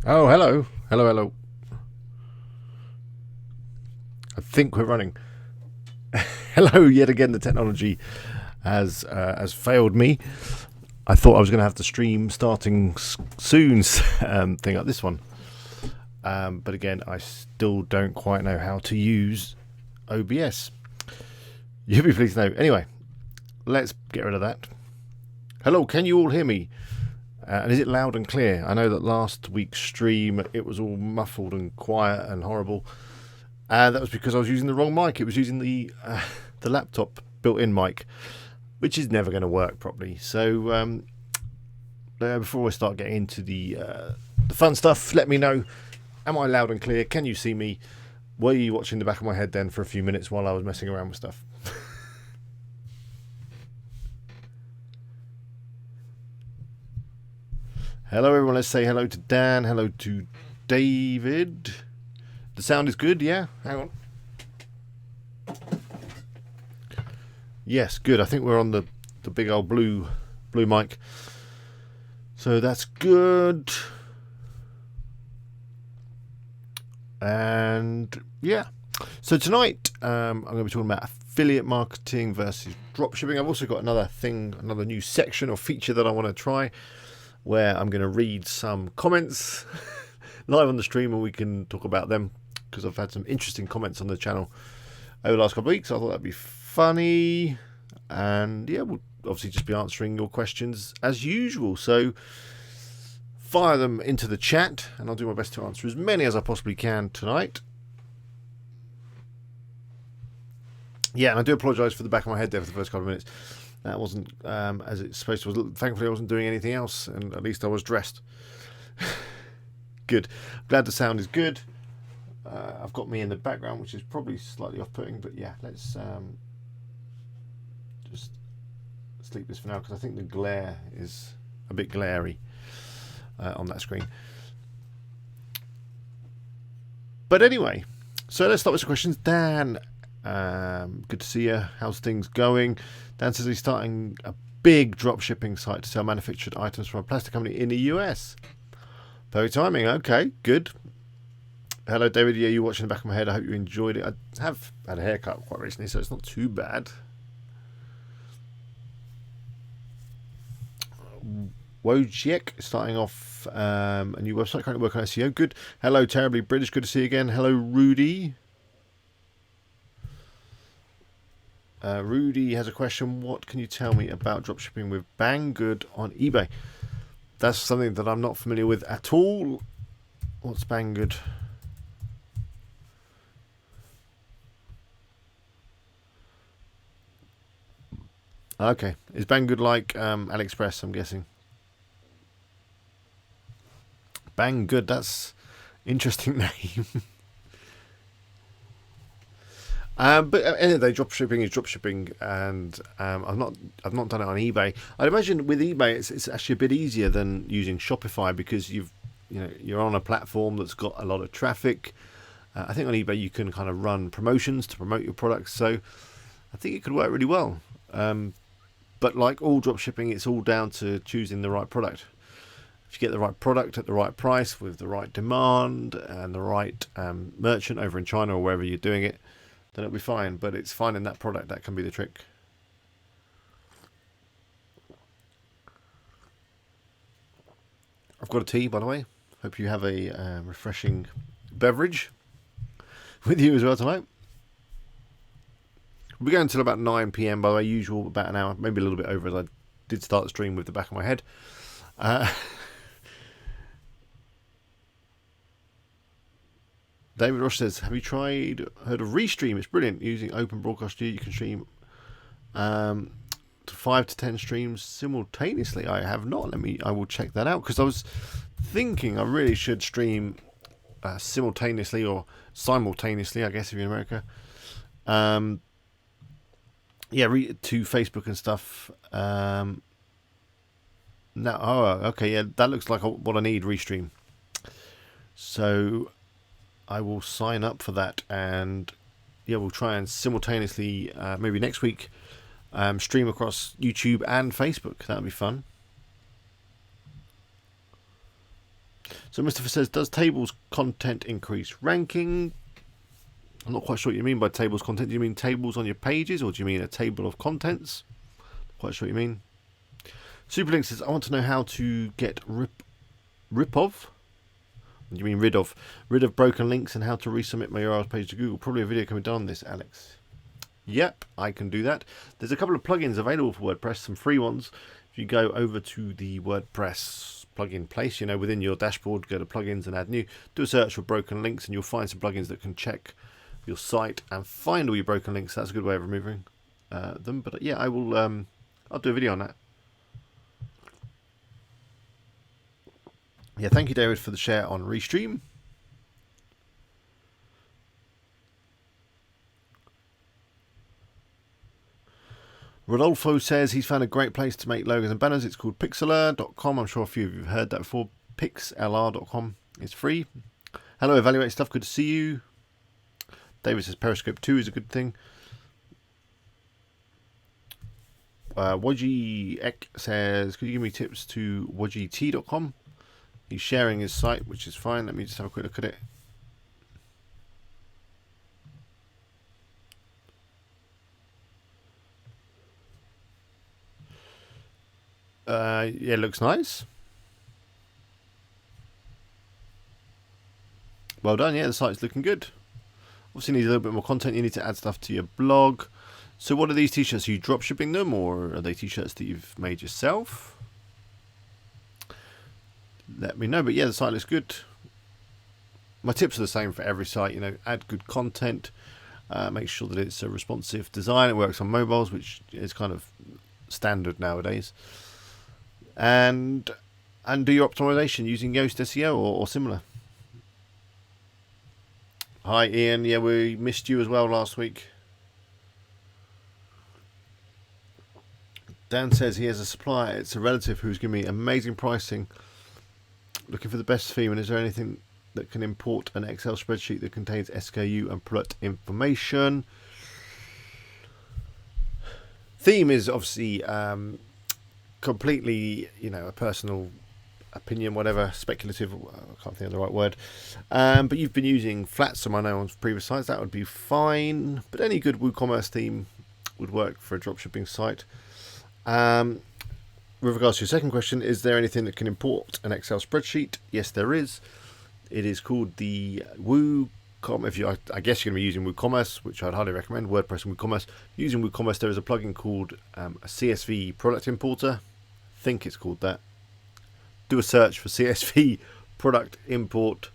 Oh, hello. Hello, hello. I think we're running. Hello, yet again, the technology has failed me. I thought I was going to have the stream starting soon thing like this one. But again, I still don't quite know how to use OBS. You'll be pleased to know. Anyway, let's get rid of that. Hello, can you all hear me? And is it loud and clear? I know that last week's stream, it was all muffled and quiet and horrible. And that was because I was using the wrong mic. It was using the laptop built-in mic, which is never going to work properly. So before I start getting into the fun stuff, let me know, am I loud and clear? Can you see me? Were you watching the back of my head then for a few minutes while I was messing around with stuff? Hello, everyone. Let's say hello to Dan. Hello to David. The sound is good, yeah? Hang on. Yes, good. I think we're on the big old blue mic. So that's good. And yeah. So tonight I'm going to be talking about affiliate marketing versus dropshipping. I've also got another new section or feature that I want to try, where I'm going to read some comments live on the stream and we can talk about them, because I've had some interesting comments on the channel over the last couple of weeks. I thought that'd be funny. And yeah, we'll obviously just be answering your questions as usual. So fire them into the chat and I'll do my best to answer as many as I possibly can tonight. Yeah, and I do apologise for the back of my head there for the first couple of minutes. That wasn't as it's supposed to. Thankfully, I wasn't doing anything else, and at least I was dressed. Good. Glad the sound is good. I've got me in the background, which is probably slightly off-putting, but yeah, let's just sleep this for now, because I think the glare is a bit glary on that screen. But anyway, so let's start with some questions. Dan, good to see you. How's things going? Dan says he's starting a big dropshipping site to sell manufactured items from a plastic company in the US. Perfect timing. Okay, good. Hello, David. Yeah, you watching the back of my head. I hope you enjoyed it. I have had a haircut quite recently, so it's not too bad. Wojciech starting off a new website, currently working on SEO. Good. Hello, Terribly British. Good to see you again. Hello, Rudy. Rudy has a question. What can you tell me about dropshipping with Banggood on eBay? That's something that I'm not familiar with at all. What's Banggood? Okay. Is Banggood like AliExpress, I'm guessing? Banggood, that's interesting name. But at the end of the day, dropshipping is dropshipping, and I've not done it on eBay. I'd imagine with eBay, it's actually a bit easier than using Shopify, because you're on a platform that's got a lot of traffic. I think on eBay you can kind of run promotions to promote your products, so I think it could work really well. But like all dropshipping, it's all down to choosing the right product. If you get the right product at the right price with the right demand and the right merchant over in China or wherever you're doing it, then it'll be fine. But it's finding that product that can be the trick. I've got a tea, by the way. Hope you have a refreshing beverage with you as well tonight. We'll be going until about 9 p.m, by the way, usual, about an hour, maybe a little bit over, as I did start the stream with the back of my head. David Ross says, have you heard of Restream? It's brilliant. Using Open Broadcast Studio, you can stream to 5 to 10 streams simultaneously. I have not. I will check that out, because I was thinking I really should stream simultaneously or simultaneously, I guess, if you're in America. To Facebook and stuff. Okay, yeah, that looks like what I need, Restream. So I will sign up for that, and yeah, we'll try and simultaneously, maybe next week, stream across YouTube and Facebook. That'll be fun. So Mustafa says, does tables content increase ranking? I'm not quite sure what you mean by tables content. Do you mean tables on your pages, or do you mean a table of contents? Not quite sure what you mean. Superlink says, I want to know how to get rid of broken links and how to resubmit my URL page to Google. Probably a video can be done on this, Alex. Yep, I can do that. There's a couple of plugins available for WordPress, some free ones. If you go over to the WordPress plugin place, within your dashboard, go to plugins and add new, do a search for broken links, and you'll find some plugins that can check your site and find all your broken links. That's a good way of removing them. But yeah, I will. I'll do a video on that. Yeah, thank you, David, for the share on Restream. Rodolfo says he's found a great place to make logos and banners. It's called pixlr.com. I'm sure a few of you have heard that before. Pixlr.com. It's free. Hello, Evaluate Stuff. Good to see you. David says Periscope 2 is a good thing. Wodgy Ek says, could you give me tips to wodgyt.com? He's sharing his site, which is fine. Let me just have a quick look at it. Yeah, it looks nice. Well done. Yeah, the site's looking good. Obviously needs a little bit more content. You need to add stuff to your blog. So what are these t-shirts? Are you drop shipping them, or are they t-shirts that you've made yourself? Let me know. But yeah, the site looks good. My tips are the same for every site. Add good content. Make sure that it's a responsive design. It works on mobiles, which is kind of standard nowadays. And do your optimization using Yoast SEO or similar. Hi Ian, yeah, we missed you as well last week. Dan says he has a supplier. It's a relative who's giving me amazing pricing. Looking for the best theme, and is there anything that can import an Excel spreadsheet that contains SKU and product information? Theme is obviously completely, a personal opinion, whatever, speculative, I can't think of the right word. But you've been using Flatsum, I know, on previous sites. That would be fine. But any good WooCommerce theme would work for a dropshipping site. With regards to your second question, is there anything that can import an Excel spreadsheet? Yes, there is. It is called the WooCommerce. I guess you're going to be using WooCommerce, which I'd highly recommend, WordPress and WooCommerce. Using WooCommerce, there is a plugin called a CSV product importer. I think it's called that. Do a search for CSV product import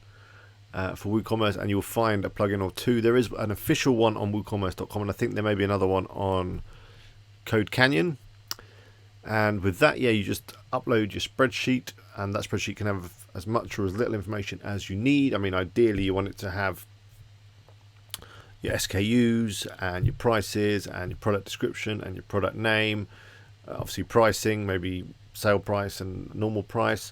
for WooCommerce, and you'll find a plugin or two. There is an official one on WooCommerce.com, and I think there may be another one on Code Canyon. And with that, yeah, you just upload your spreadsheet, and that spreadsheet can have as much or as little information as you need. I mean, ideally, you want it to have your SKUs and your prices and your product description and your product name. Obviously, pricing, maybe sale price and normal price.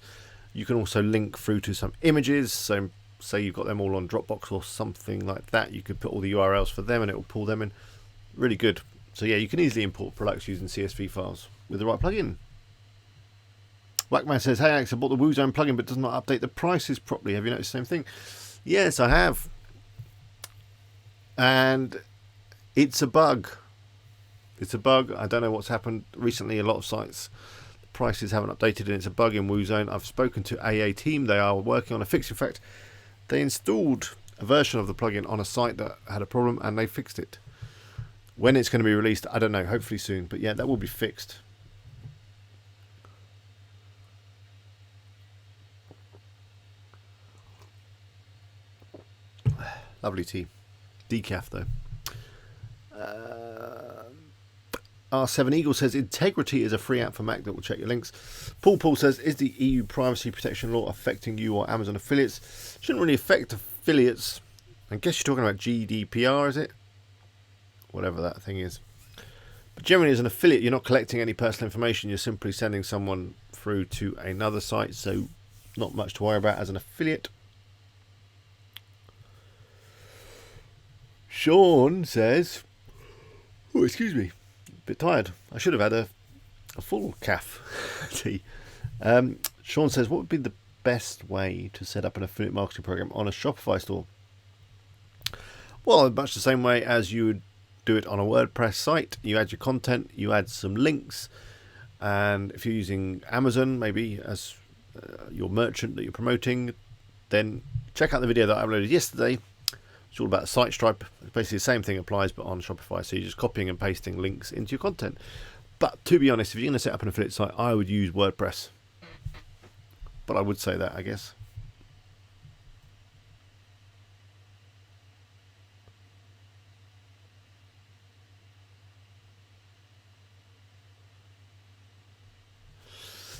You can also link through to some images. So, say you've got them all on Dropbox or something like that. You could put all the URLs for them, and it will pull them in. Really good. So yeah, you can easily import products using CSV files with the right plugin. Whackman says, hey Alex, I bought the WooZone plugin but does not update the prices properly. Have you noticed the same thing? Yes, I have. And it's a bug. It's a bug. I don't know what's happened recently. A lot of sites, the prices haven't updated, and it's a bug in WooZone. I've spoken to AA team. They are working on a fix. In fact, they installed a version of the plugin on a site that had a problem, and they fixed it. When it's going to be released, I don't know. Hopefully soon. But yeah, that will be fixed. Lovely tea. Decaf though. R7 Eagle says Integrity is a free app for Mac that will check your links. Paul says, is the EU privacy protection law affecting you or Amazon affiliates? Shouldn't really affect affiliates. I guess you're talking about GDPR, is it? Whatever that thing is. But generally, as an affiliate, you're not collecting any personal information. You're simply sending someone through to another site. So not much to worry about as an affiliate. Sean says, oh, excuse me, a bit tired. I should have had a full calf tea. Sean says, what would be the best way to set up an affiliate marketing program on a Shopify store? Well, much the same way as you would do it on a WordPress site. You add your content, you add some links, and if you're using Amazon maybe as your merchant that you're promoting, then check out the video that I uploaded yesterday. It's all about site stripe. Basically the same thing applies but on Shopify, so you're just copying and pasting links into your content. But to be honest, if you're going to set up an affiliate site, I would use WordPress. But I would say that, I guess.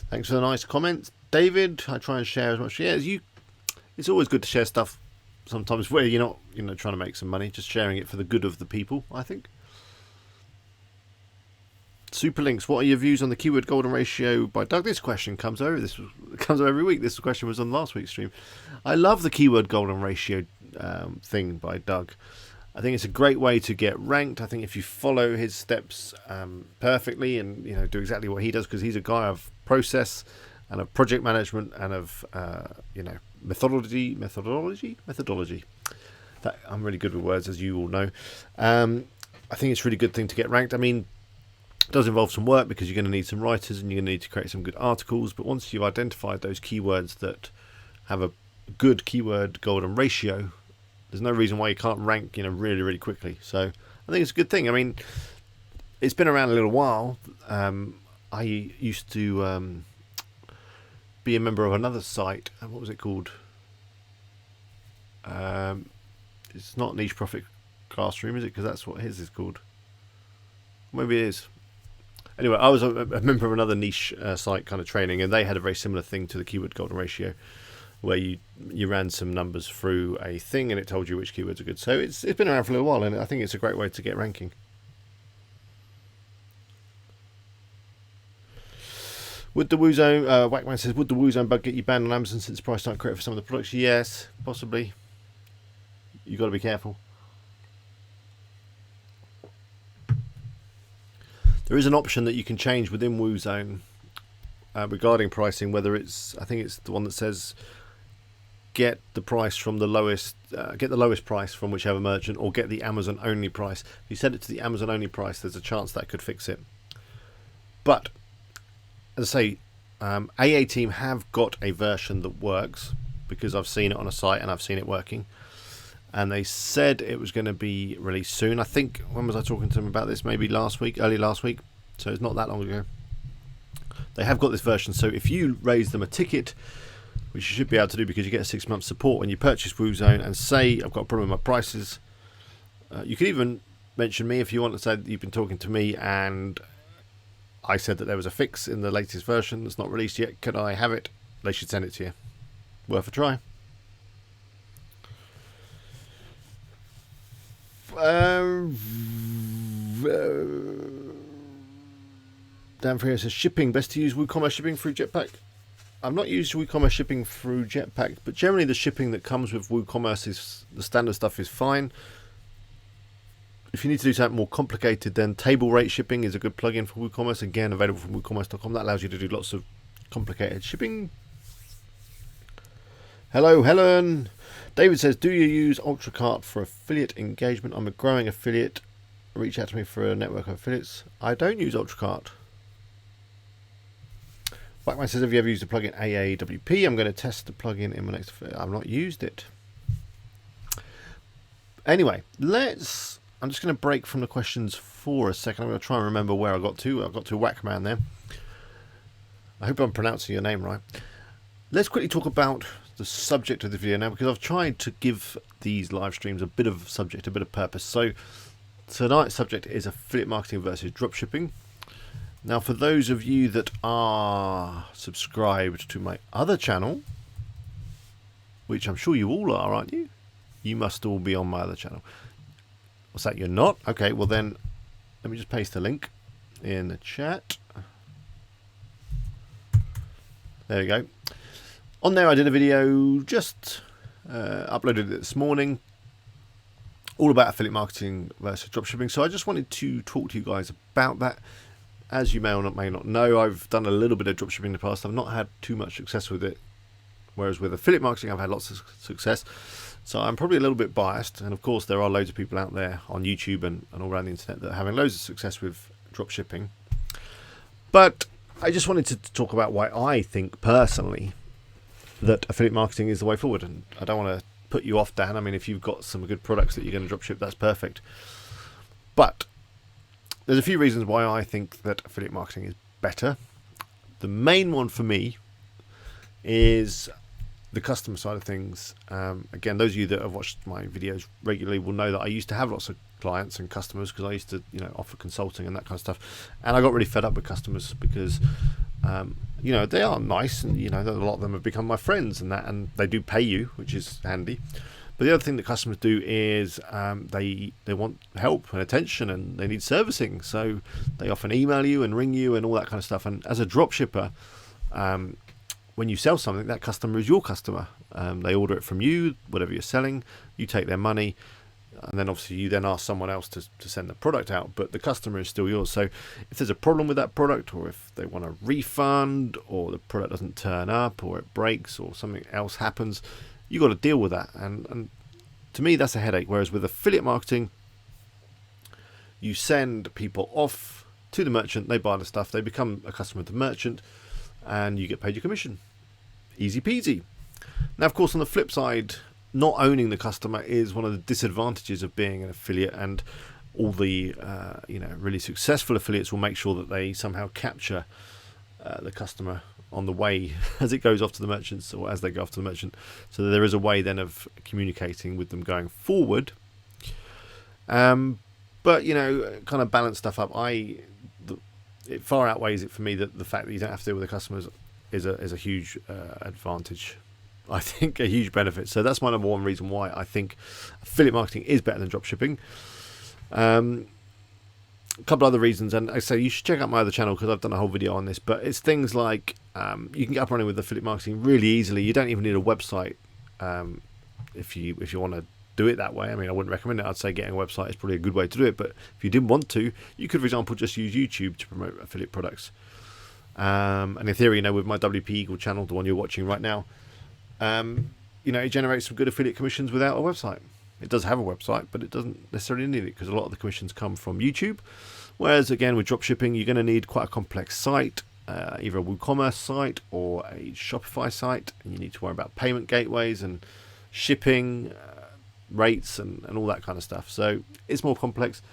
Thanks for the nice comments, David. I try and share as much as you. It's always good to share stuff sometimes where you're not, trying to make some money, just sharing it for the good of the people, I think. Superlinks, what are your views on the keyword golden ratio by Doug? This question comes over every week. This question was on last week's stream. I love the keyword golden ratio thing by Doug. I think it's a great way to get ranked. I think if you follow his steps perfectly and do exactly what he does, because he's a guy of process and of project management and of methodology. That, I'm really good with words, as you all know. I think it's a really good thing to get ranked. I mean, it does involve some work because you're going to need some writers and you're going to need to create some good articles. But once you've identified those keywords that have a good keyword golden ratio, there's no reason why you can't rank, really, really quickly. So I think it's a good thing. I mean, it's been around a little while. I used to be a member of another site. What was it called? It's not Niche Profit Classroom, is it? Because that's what his is called. Maybe it is. Anyway, I was a member of another niche site kind of training, and they had a very similar thing to the keyword golden ratio, where you ran some numbers through a thing and it told you which keywords are good. So it's been around for a little while, and I think it's a great way to get ranking. Would the WooZone, Whackman says, would the WooZone bug get you banned on Amazon since the price aren't correct for some of the products? Yes, possibly. You've got to be careful. There is an option that you can change within WooZone regarding pricing, whether I think it's the one that says get the price from the lowest, get the lowest price from whichever merchant, or get the Amazon only price. If you set it to the Amazon only price, there's a chance that could fix it. But as I say, AA Team have got a version that works, because I've seen it on a site and I've seen it working. And they said it was going to be released soon. I think, when was I talking to them about this? Maybe early last week. So it's not that long ago. They have got this version. So if you raise them a ticket, which you should be able to do because you get a 6-month support when you purchase WooZone, and say, I've got a problem with my prices, you could even mention me if you want to say that you've been talking to me and I said that there was a fix in the latest version that's not released yet. Could I have it? They should send it to you. Worth a try. Dan Freer says shipping, best to use WooCommerce shipping through Jetpack. I've not used WooCommerce shipping through Jetpack, but generally the shipping that comes with WooCommerce is the standard stuff is fine. If you need to do something more complicated, then table rate shipping is a good plugin for WooCommerce. Again, available from WooCommerce.com. That allows you to do lots of complicated shipping. Hello, Helen. David says, do you use UltraCart for affiliate engagement? I'm a growing affiliate. Reach out to me for a network of affiliates. I don't use UltraCart. Blackman says, have you ever used the plugin AAWP? I'm going to test the plugin in my next affiliate. I've not used it. Anyway, I'm just going to break from the questions for a second. I'm going to try and remember where I got to. I got to Whackman there. I hope I'm pronouncing your name right. Let's quickly talk about the subject of the video now, because I've tried to give these live streams a bit of subject, a bit of purpose. So tonight's subject is affiliate marketing versus dropshipping. Now, for those of you that are subscribed to my other channel, which I'm sure you all are, aren't you? You must all be on my other channel. What's that? You're not? Okay, well then, let me just paste the link in the chat. There we go. On there I did a video, just uploaded it this morning, all about affiliate marketing versus dropshipping. So I just wanted to talk to you guys about that. As you may or may not know, I've done a little bit of dropshipping in the past. I've not had too much success with it Whereas with affiliate marketing, I've had lots of success. So I'm probably a little bit biased. And of course, there are loads of people out there on YouTube and all around the internet that are having loads of success with dropshipping. But I just wanted to talk about why I think personally that affiliate marketing is the way forward. And I don't want to put you off, Dan. I mean, if you've got some good products that you're going to dropship, that's perfect. But there's a few reasons why I think that affiliate marketing is better. The main one for me is the customer side of things. Again, those of you that have watched my videos regularly will know that I used to have lots of clients and customers because I used to, offer consulting and that kind of stuff. And I got really fed up with customers because, they are nice and, a lot of them have become my friends and they do pay you, which is handy. But the other thing that customers do is they want help and attention and they need servicing. So they often email you and ring you and all that kind of stuff. And as a dropshipper, when you sell something, that customer is your customer. They order it from you, whatever you're selling, you take their money, and then obviously you then ask someone else to send the product out, but the customer is still yours. So if there's a problem with that product, or if they want a refund, or the product doesn't turn up, or it breaks, or something else happens, you got to deal with that. And to me, that's a headache. Whereas with affiliate marketing, you send people off to the merchant, they buy the stuff, they become a customer of the merchant, and you get paid your commission. Easy peasy. Now, of course, on the flip side, not owning the customer is one of the disadvantages of being an affiliate, and all the really successful affiliates will make sure that they somehow capture the customer on the way as it goes off to the merchants, or as they go off to the merchant, so that there is a way then of communicating with them going forward. But kind of balance stuff up. It far outweighs it for me that the fact that you don't have to deal with the customers is a huge advantage. I think a huge benefit. So that's my number one reason why I think affiliate marketing is better than dropshipping. A couple other reasons, and I say you should check out my other channel because I've done a whole video on this. But it's things like you can get up and running with affiliate marketing really easily. You don't even need a website if you want to do it that way. I mean, I wouldn't recommend it. I'd say getting a website is probably a good way to do it. But if you didn't want to, you could, for example, just use YouTube to promote affiliate products. And in theory, with my WP Eagle channel, the one you're watching right now, it generates some good affiliate commissions without a website. It does have a website, but it doesn't necessarily need it because a lot of the commissions come from YouTube. Whereas, again, with dropshipping, you're going to need quite a complex site, either a WooCommerce site or a Shopify site, and you need to worry about payment gateways and shipping rates and all that kind of stuff. So it's more complex,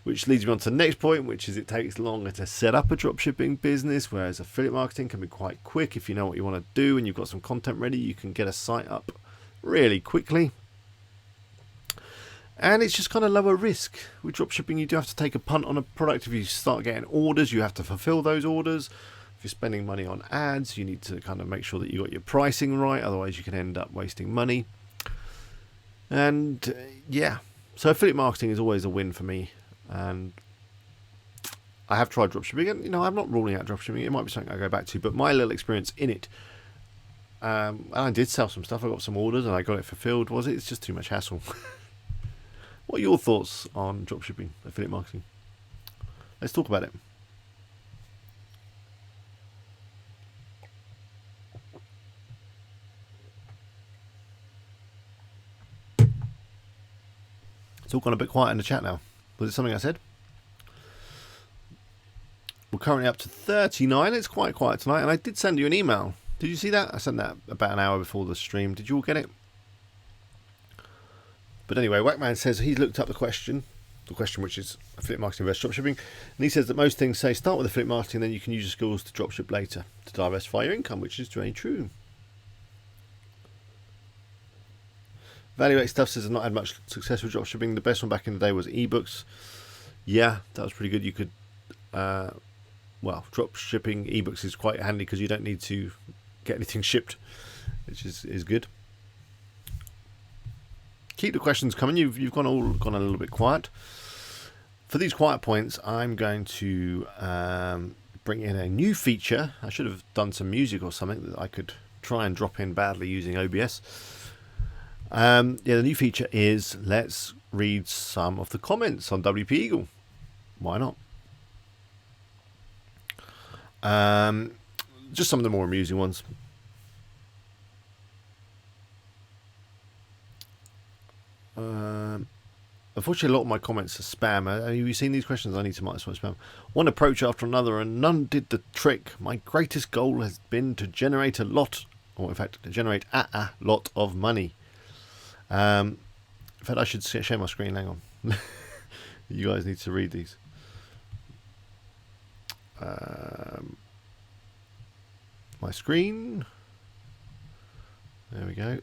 which leads me on to the next point, which is it takes longer to set up a dropshipping business, whereas affiliate marketing can be quite quick. If you know what you want to do and you've got some content ready, you can get a site up really quickly. And it's just kind of lower risk. With dropshipping, you do have to take a punt on a product. If you start getting orders, you have to fulfill those orders. If you're spending money on ads, you need to kind of make sure that you got your pricing right, otherwise you can end up wasting money. And so affiliate marketing is always a win for me. And I have tried dropshipping, and I'm not ruling out dropshipping. It might be something I go back to, but my little experience in it, and I did sell some stuff. I got some orders and I got it fulfilled. It's just too much hassle. What are your thoughts on dropshipping, affiliate marketing? Let's talk about it. It's all gone a bit quiet in the chat now. Was it something I said? We're currently up to 39. It's quite quiet tonight. And I did send you an email. Did you see that? I sent that about an hour before the stream. Did you all get it? But anyway, Whackman says he's looked up the question which is affiliate marketing versus dropshipping. And he says that most things say start with affiliate marketing, then you can use your skills to dropship later to diversify your income, which is very true. Evaluate Stuff says I've not had much success with dropshipping. The best one back in the day was ebooks. Yeah, that was pretty good. You could, dropshipping ebooks is quite handy because you don't need to get anything shipped, which is good. Keep the questions coming. You've gone a little bit quiet. For these quiet points, I'm going to bring in a new feature. I should have done some music or something that I could try and drop in badly using OBS. The new feature is let's read some of the comments on WP Eagle. Why not? Just some of the more amusing ones. unfortunately, a lot of my comments are spam. Have you seen these questions? I need to mark spam. One approach after another, and none did the trick. My greatest goal has been to generate a lot, or in fact, to generate a lot of money. In fact, I should share my screen. Hang on. You guys need to read these. My screen. There we go.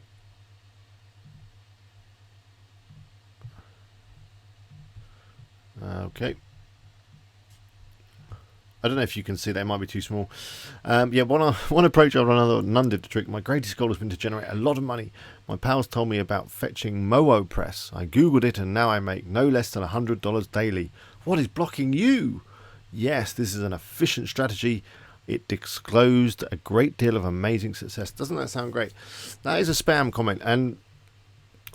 Okay. I don't know if you can see that. It might be too small. Yeah, one approach after another, none did the trick. My greatest goal has been to generate a lot of money. My pals told me about fetching Wordpress. I googled it and now I make no less than $100 daily. What is blocking you? Yes, this is an efficient strategy. It disclosed a great deal of amazing success. Doesn't that sound great? That is a spam comment, and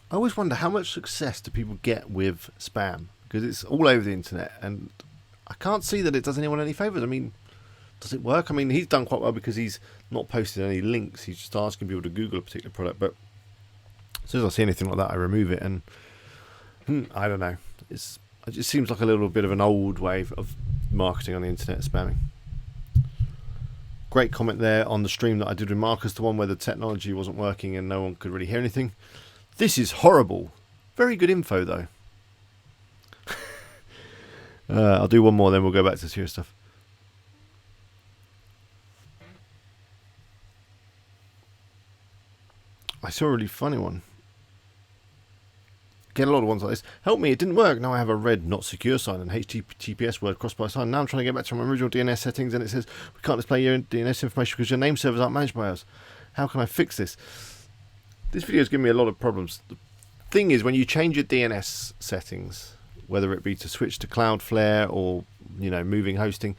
I always wonder how much success do people get with spam, because it's all over the internet and I can't see that it does anyone any favours. I mean, does it work? I mean, he's done quite well because he's not posted any links. He's just asking people to Google a particular product. But as soon as I see anything like that, I remove it. And I don't know. It just seems like a little bit of an old way of marketing on the internet, spamming. Great comment there on the stream that I did with Marcus, the one where the technology wasn't working and no one could really hear anything. This is horrible. Very good info, though. I'll do one more, then we'll go back to serious stuff. I saw a really funny one. Get a lot of ones like this. Help me, it didn't work. Now I have a red not secure sign and HTTPS word crossed by a sign. Now I'm trying to get back to my original DNS settings and it says we can't display your DNS information because your name servers aren't managed by us. How can I fix this? This video is giving me a lot of problems. The thing is, when you change your DNS settings, whether it be to switch to Cloudflare or, moving hosting,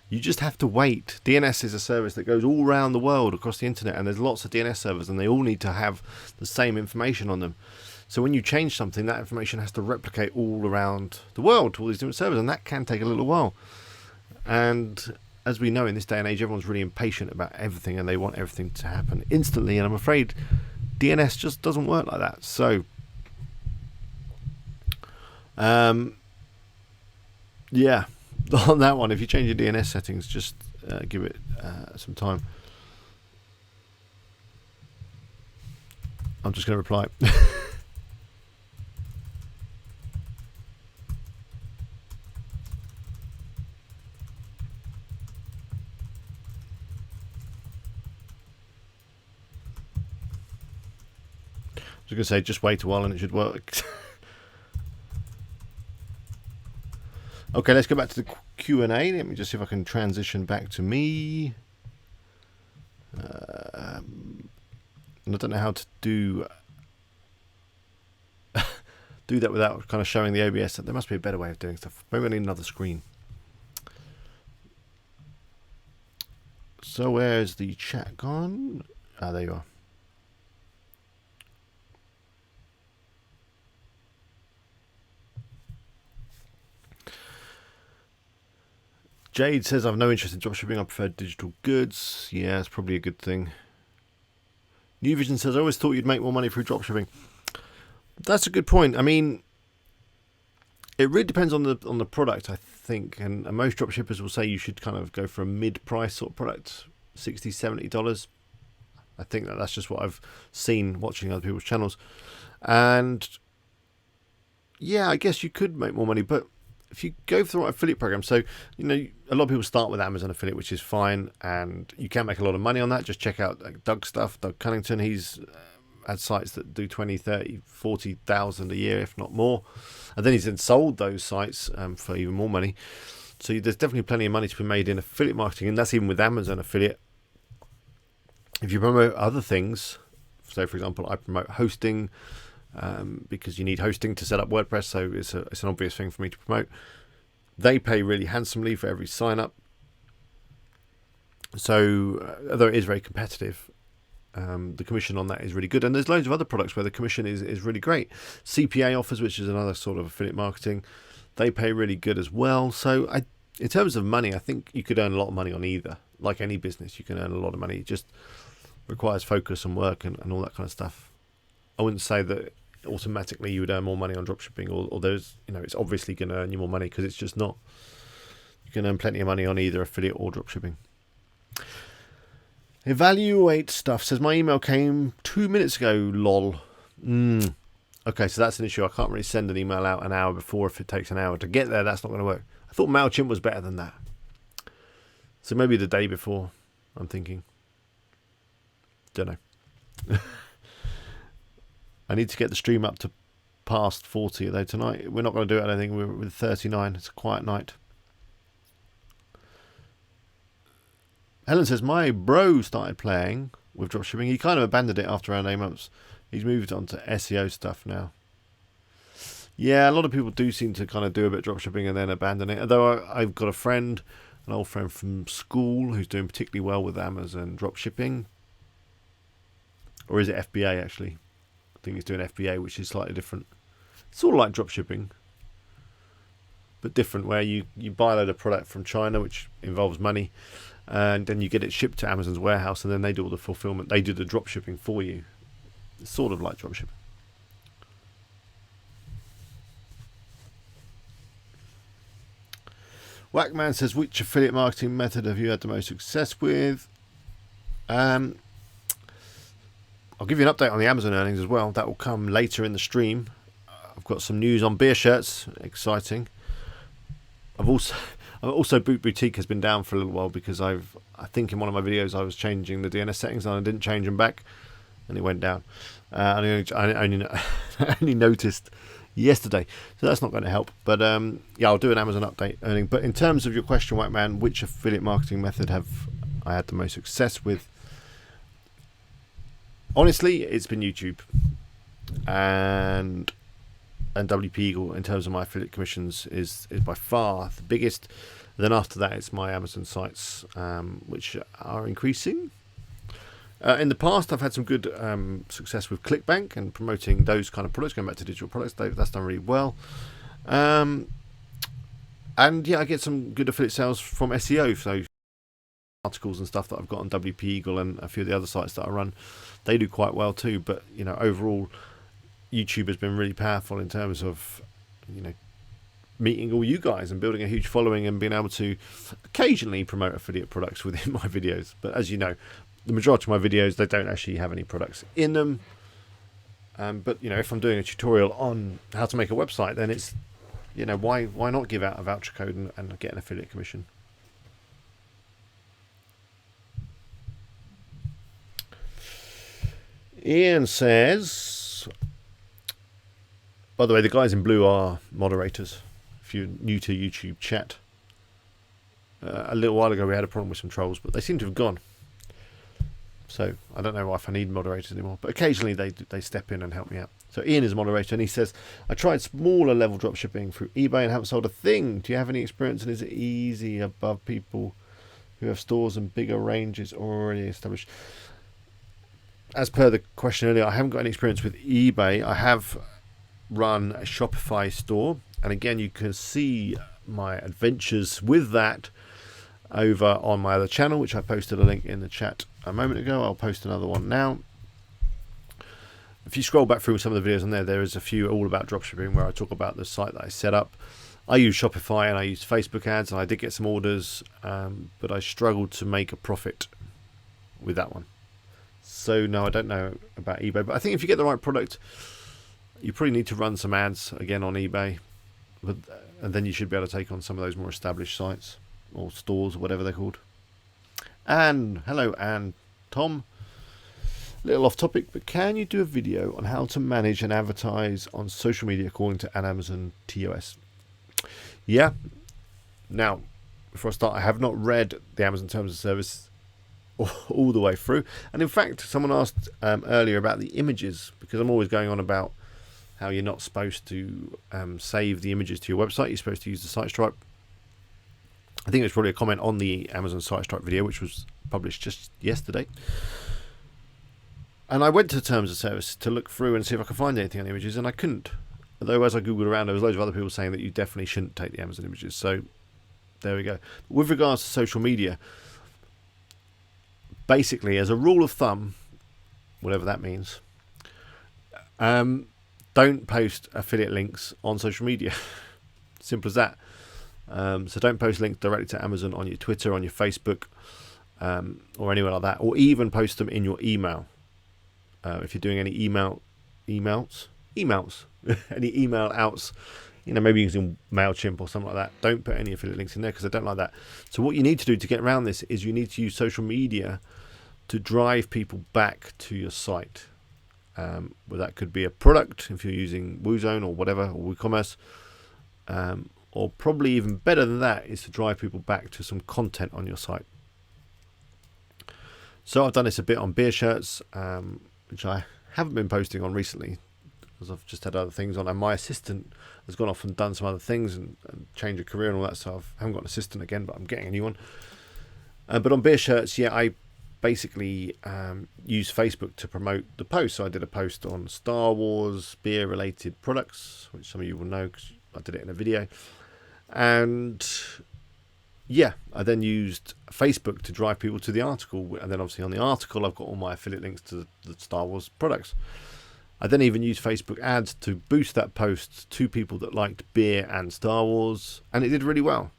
you just have to wait. DNS is a service that goes all around the world across the internet, and there's lots of DNS servers and they all need to have the same information on them. So when you change something, that information has to replicate all around the world to all these different servers, and that can take a little while. And as we know, in this day and age, everyone's really impatient about everything and they want everything to happen instantly, and I'm afraid DNS just doesn't work like that. So yeah, on that one, if you change your DNS settings, just give it some time. I'm just going to reply. I was going to say, just wait a while and it should work. Okay, let's go back to the Q&A. Let me just see if I can transition back to me. And I don't know how to do that without kind of showing the OBS. There must be a better way of doing stuff. Maybe I need another screen. So where's the chat gone? Ah, there you are. Jade says, I've no interest in dropshipping. I prefer digital goods. Yeah, it's probably a good thing. New Vision says, I always thought you'd make more money through dropshipping. That's a good point. I mean, it really depends on the product, I think. And most dropshippers will say you should kind of go for a mid-price sort of product, $60, $70. I think that's just what I've seen watching other people's channels. And yeah, I guess you could make more money, but if you go for the right affiliate program, so a lot of people start with Amazon affiliate, which is fine, and you can make a lot of money on that. Just check out Doug Cunnington. He's had sites that do 20, 30, 40,000 a year, if not more, and then he's then sold those sites for even more money. So there's definitely plenty of money to be made in affiliate marketing, and that's even with Amazon affiliate. If you promote other things, so for example, I promote hosting. Because you need hosting to set up WordPress, so it's an obvious thing for me to promote. They pay really handsomely for every sign up, so although it is very competitive, the commission on that is really good. And there's loads of other products where the commission is really great. CPA offers, which is another sort of affiliate marketing, they pay really good as well. So in terms of money, I think you could earn a lot of money on either. Like any business, you can earn a lot of money. It just requires focus and work and all that kind of stuff. I wouldn't say that automatically you would earn more money on dropshipping, or those, it's obviously going to earn you more money, because it's just not. You can earn plenty of money on either affiliate or dropshipping. Evaluate stuff says my email came 2 minutes ago. Lol. Okay, so that's an issue. I can't really send an email out an hour before. If it takes an hour to get there, that's not going to work. I thought MailChimp was better than that. So maybe the day before, I'm thinking. Don't know. I need to get the stream up to past 40, though, tonight. We're not going to do it, I don't think. We're with 39. It's a quiet night. Helen says, my bro started playing with dropshipping. He kind of abandoned it after around 8 months. He's moved on to SEO stuff now. Yeah, a lot of people do seem to kind of do a bit of dropshipping and then abandon it. Although I've got an old friend from school who's doing particularly well with Amazon dropshipping. Or is it FBA, actually? I think he's doing FBA, which is slightly different. It's sort of like dropshipping, but different, where you buy a load of product from China, which involves money, and then you get it shipped to Amazon's warehouse, and then they do all the fulfillment. They do the dropshipping for you. It's sort of like dropshipping. Whackman says, which affiliate marketing method have you had the most success with? I'll give you an update on the Amazon earnings as well. That will come later in the stream. I've got some news on beer shirts. Exciting. I've also Boot Boutique has been down for a little while because I think in one of my videos I was changing the DNS settings and I didn't change them back, and it went down. I only noticed yesterday, so that's not going to help. But yeah, I'll do an Amazon update earning. But in terms of your question, Whackman, which affiliate marketing method have I had the most success with? Honestly, it's been YouTube and WP Eagle in terms of my affiliate commissions is by far the biggest. Then after that, it's my Amazon sites, which are increasing. In the past, I've had some good success with ClickBank and promoting those kind of products, going back to digital products. That's done really well. And yeah, I get some good affiliate sales from SEO. So articles and stuff that I've got on WP Eagle and a few of the other sites that I run, they do quite well too. But overall, YouTube has been really powerful in terms of meeting all you guys and building a huge following and being able to occasionally promote affiliate products within my videos. But as you know, the majority of my videos, they don't actually have any products in them. But if I'm doing a tutorial on how to make a website, then it's why not give out a voucher code and get an affiliate commission? Ian says, by the way, the guys in blue are moderators. If you're new to YouTube chat, a little while ago we had a problem with some trolls, but they seem to have gone. So I don't know if I need moderators anymore, but occasionally they step in and help me out. So Ian is a moderator, and he says, I tried smaller level dropshipping through eBay and haven't sold a thing. Do you have any experience, and is it easy above people who have stores and bigger ranges already established? As per the question earlier, I haven't got any experience with eBay. I have run a Shopify store, and again, you can see my adventures with that over on my other channel, which I posted a link in the chat a moment ago. I'll post another one now. If you scroll back through some of the videos on there, there is a few all about dropshipping where I talk about the site that I set up. I use Shopify and I use Facebook ads, and I did get some orders, but I struggled to make a profit with that one. So no, I don't know about eBay, but I think if you get the right product, you probably need to run some ads again on eBay, and then you should be able to take on some of those more established sites or stores or whatever they're called. And hello, and Tom, little off topic, but can you do a video on how to manage and advertise on social media according to an Amazon TOS? Yeah. Now, before I start, I have not read the Amazon Terms of Service all the way through, and in fact someone asked earlier about the images, because I'm always going on about how you're not supposed to save the images to your website. You're supposed to use the site stripe. I think there's probably a comment on the Amazon site stripe video, which was published just yesterday, and I went to Terms of Service to look through and see if I could find anything on the images, and I couldn't. Although as I googled around, there was loads of other people saying that you definitely shouldn't take the Amazon images. So there we go. With regards to social media, basically, as a rule of thumb, whatever that means, don't post affiliate links on social media. Simple as that. So don't post links directly to Amazon on your Twitter, on your Facebook, or anywhere like that, or even post them in your email. If you're doing any emails, any email outs, maybe using MailChimp or something like that, don't put any affiliate links in there because I don't like that. So what you need to do to get around this is you need to use social media to drive people back to your site. Well, that could be a product if you're using WooZone or whatever, or WooCommerce. Or probably even better than that is to drive people back to some content on your site. So I've done this a bit on beer shirts, which I haven't been posting on recently because I've just had other things on, and my assistant has gone off and done some other things and changed a career and all that, so I haven't got an assistant again, but I'm getting a new one. But on beer shirts, I basically use Facebook to promote the post. So I did a post on Star Wars beer related products, which some of you will know because I did it in a video. And I then used Facebook to drive people to the article, and then obviously on the article I've got all my affiliate links to the Star Wars products. I then even used Facebook ads to boost that post to people that liked beer and Star Wars, and it did really well.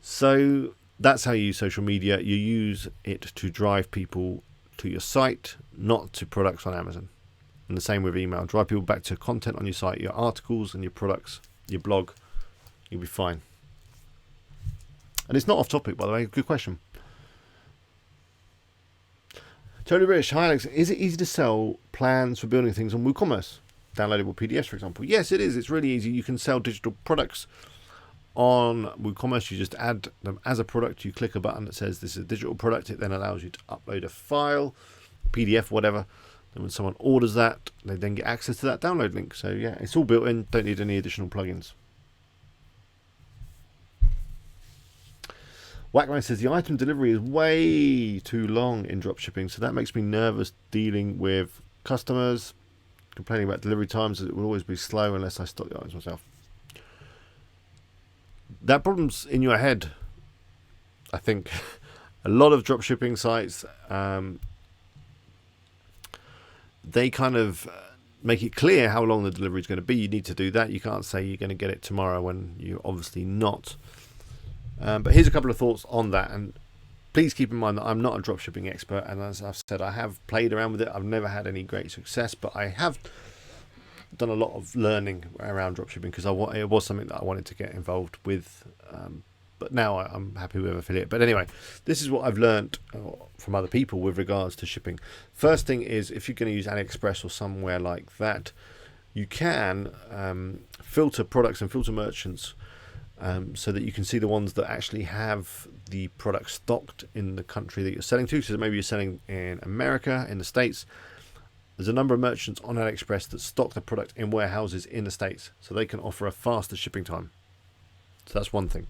So that's how you use social media. You use it to drive people to your site, not to products on Amazon. And the same with email. Drive people back to content on your site, your articles and your products, your blog. You'll be fine. And it's not off topic, by the way. Good question. Tony Rich, hi Alex. Is it easy to sell plans for building things on WooCommerce? Downloadable PDFs, for example. Yes, it is. It's really easy. You can sell digital products on WooCommerce. You just add them as a product. You click a button that says this is a digital product. It then allows you to upload a file, PDF, whatever. And when someone orders that, they then get access to that download link. So yeah, it's all built in. Don't need any additional plugins. Whackman says the item delivery is way too long in dropshipping, so that makes me nervous dealing with customers complaining about delivery times, as it will always be slow unless I stock the items myself. That problem's in your head, I think. A lot of dropshipping sites, they kind of make it clear how long the delivery is going to be. You need to do that. You can't say you're going to get it tomorrow when you're obviously not. But here's a couple of thoughts on that, and please keep in mind that I'm not a dropshipping expert, and as I've said, I have played around with it. I've never had any great success, but I have done a lot of learning around dropshipping because it was something that I wanted to get involved with, but now I'm happy with affiliate. But anyway, this is what I've learned from other people with regards to shipping. First thing is, if you're going to use AliExpress or somewhere like that, you can filter products and filter merchants so that you can see the ones that actually have the product stocked in the country that you're selling to. So maybe you're selling in America, in the States. There's a number of merchants on AliExpress that stock the product in warehouses in the States, so they can offer a faster shipping time. So that's one thing.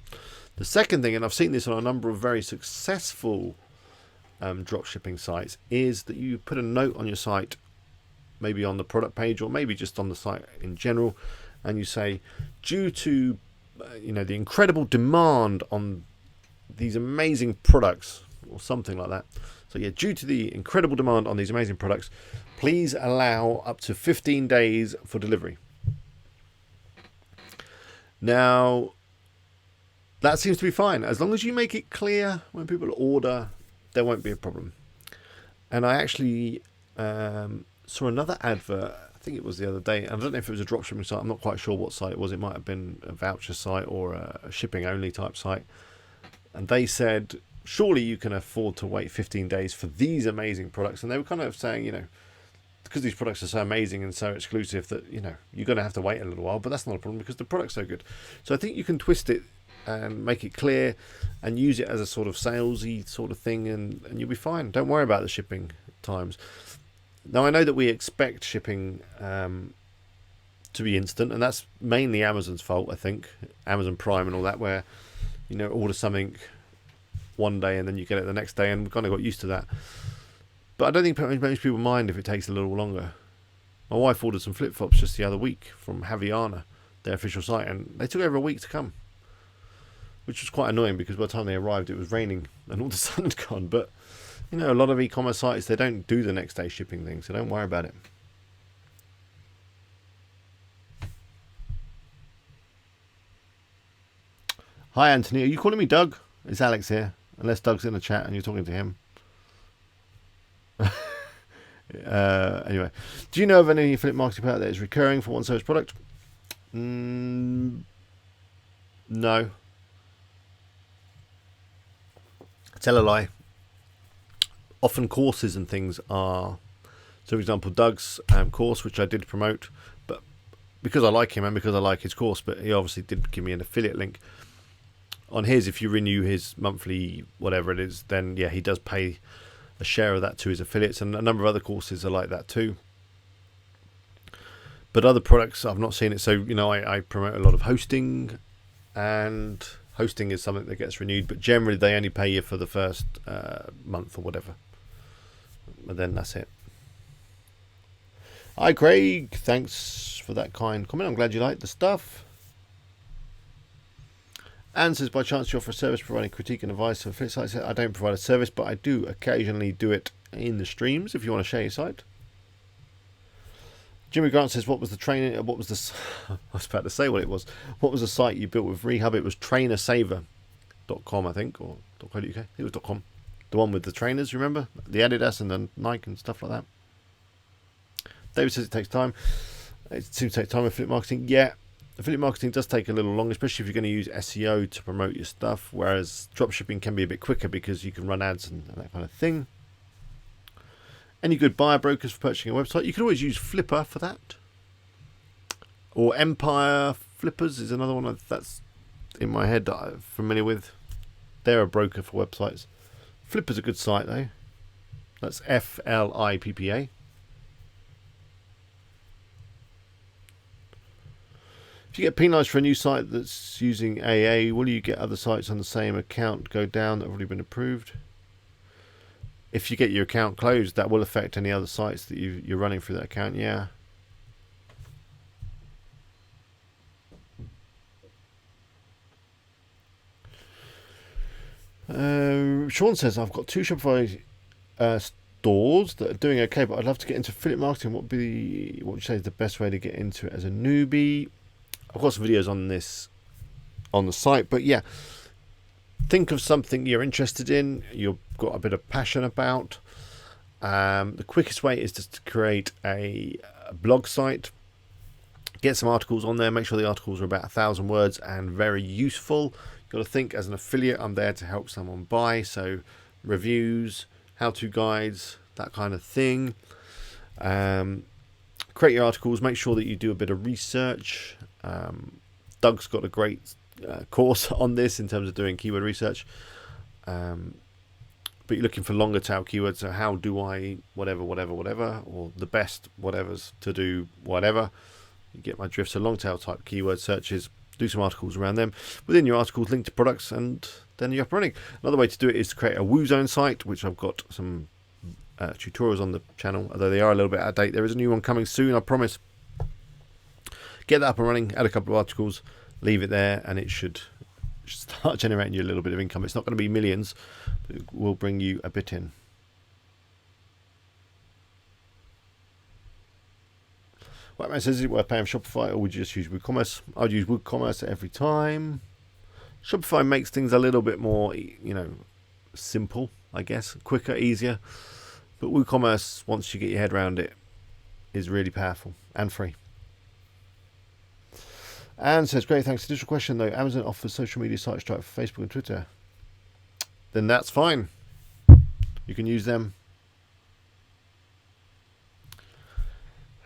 The second thing, and I've seen this on a number of very successful dropshipping sites, is that you put a note on your site, maybe on the product page or maybe just on the site in general, and you say, due to the incredible demand on these amazing products, or something like that. So yeah, due to the incredible demand on these amazing products, please allow up to 15 days for delivery. Now, that seems to be fine. As long as you make it clear when people order, there won't be a problem. And I actually saw another advert, I think it was the other day. I don't know if it was a dropshipping site. I'm not quite sure what site it was. It might have been a voucher site or a shipping only type site. And they said, surely you can afford to wait 15 days for these amazing products. And they were kind of saying, because these products are so amazing and so exclusive that, you're going to have to wait a little while. But that's not a problem because the product's so good. So I think you can twist it and make it clear and use it as a sort of salesy sort of thing, and you'll be fine. Don't worry about the shipping times. Now, I know that we expect shipping to be instant, and that's mainly Amazon's fault, I think. Amazon Prime and all that, where, order something one day and then you get it the next day, and we've kind of got used to that. But I don't think most people mind if it takes a little longer. My wife ordered some flip-flops just the other week from Havaiana, their official site, and they took over a week to come, which was quite annoying because by the time they arrived, it was raining and all the sun had gone. But a lot of e-commerce sites, they don't do the next day shipping thing, so don't worry about it. Hi, Anthony. Are you calling me Doug? It's Alex here. Unless Doug's in the chat and you're talking to him. Anyway, do you know of any affiliate marketing product that is recurring for one service product? No. Tell a lie. Often courses and things are. So, for example, Doug's course, which I did promote, but because I like him and because I like his course, but he obviously did give me an affiliate link. On his, if you renew his monthly, whatever it is, then yeah, he does pay a share of that to his affiliates, and a number of other courses are like that too. But other products, I've not seen it. So, I promote a lot of hosting, and hosting is something that gets renewed, but generally they only pay you for the first month or whatever. But then that's it. Hi, Craig. Thanks for that kind comment. I'm glad you like the stuff. Anne says, by chance you offer a service providing critique and advice for affiliate sites? I don't provide a service, but I do occasionally do it in the streams if you want to share your site. Jimmy Grant says, what was the training? I was about to say what it was. What was the site you built with Rehub? It was trainersaver.com, I think, or .co.uk. I think it was .com. The one with the trainers, remember? The Adidas and the Nike and stuff like that. David says it takes time. It seems to take time with affiliate marketing. Yeah, affiliate marketing does take a little long, especially if you're going to use SEO to promote your stuff, whereas dropshipping can be a bit quicker because you can run ads and that kind of thing. Any good buyer brokers for purchasing a website? You can always use Flipper for that. Or Empire Flippers is another one that's in my head that I'm familiar with. They're a broker for websites. Flipper's a good site though. That's Flippa. If you get penalised for a new site that's using AA, will you get other sites on the same account go down that have already been approved? If you get your account closed, that will affect any other sites that you're running through that account, yeah. Sean says, I've got 2 Shopify stores that are doing okay, but I'd love to get into affiliate marketing. What would you say is the best way to get into it as a newbie? I've got some videos on this on the site, but yeah, think of something you're interested in, you've got a bit of passion about. The quickest way is just to create a blog site, get some articles on there, make sure the articles are about 1,000 words and very useful. You've got to think, as an affiliate, I'm there to help someone buy, so reviews, how-to guides, that kind of thing. Create your articles, make sure that you do a bit of research. Doug's got a great course on this in terms of doing keyword research. But you're looking for longer tail keywords, so how do I whatever, or the best whatevers to do whatever. You get my drift. So long tail type keyword searches, do some articles around them. Within your articles, link to products, and then you're up and running. Another way to do it is to create a WooZone site, which I've got some tutorials on the channel, although they are a little bit out of date. There is a new one coming soon, I promise. Get that up and running, add a couple of articles, leave it there, and it should start generating you a little bit of income. It's not going to be millions, but it will bring you a bit in. Whiteman says, is it worth paying for Shopify, or would you just use WooCommerce? I'd use WooCommerce every time. Shopify makes things a little bit more, simple, I guess, quicker, easier. But WooCommerce, once you get your head around it, is really powerful and free. And says, great, thanks. Additional question though, Amazon offers social media sites straight for Facebook and Twitter. Then that's fine. You can use them.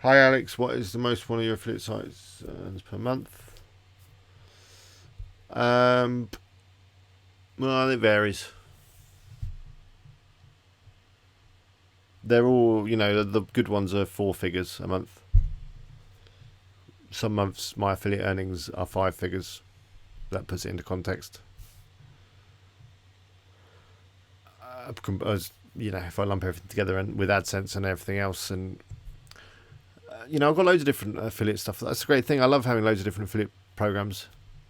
Hi Alex, what is the most one of your affiliate sites earns per month? Well, it varies. They're all, the good ones are 4 figures a month. Some months my affiliate earnings are 5 figures. That puts it into context. If I lump everything together and with AdSense and everything else, and I've got loads of different affiliate stuff. That's a great thing. I love having loads of different affiliate programs.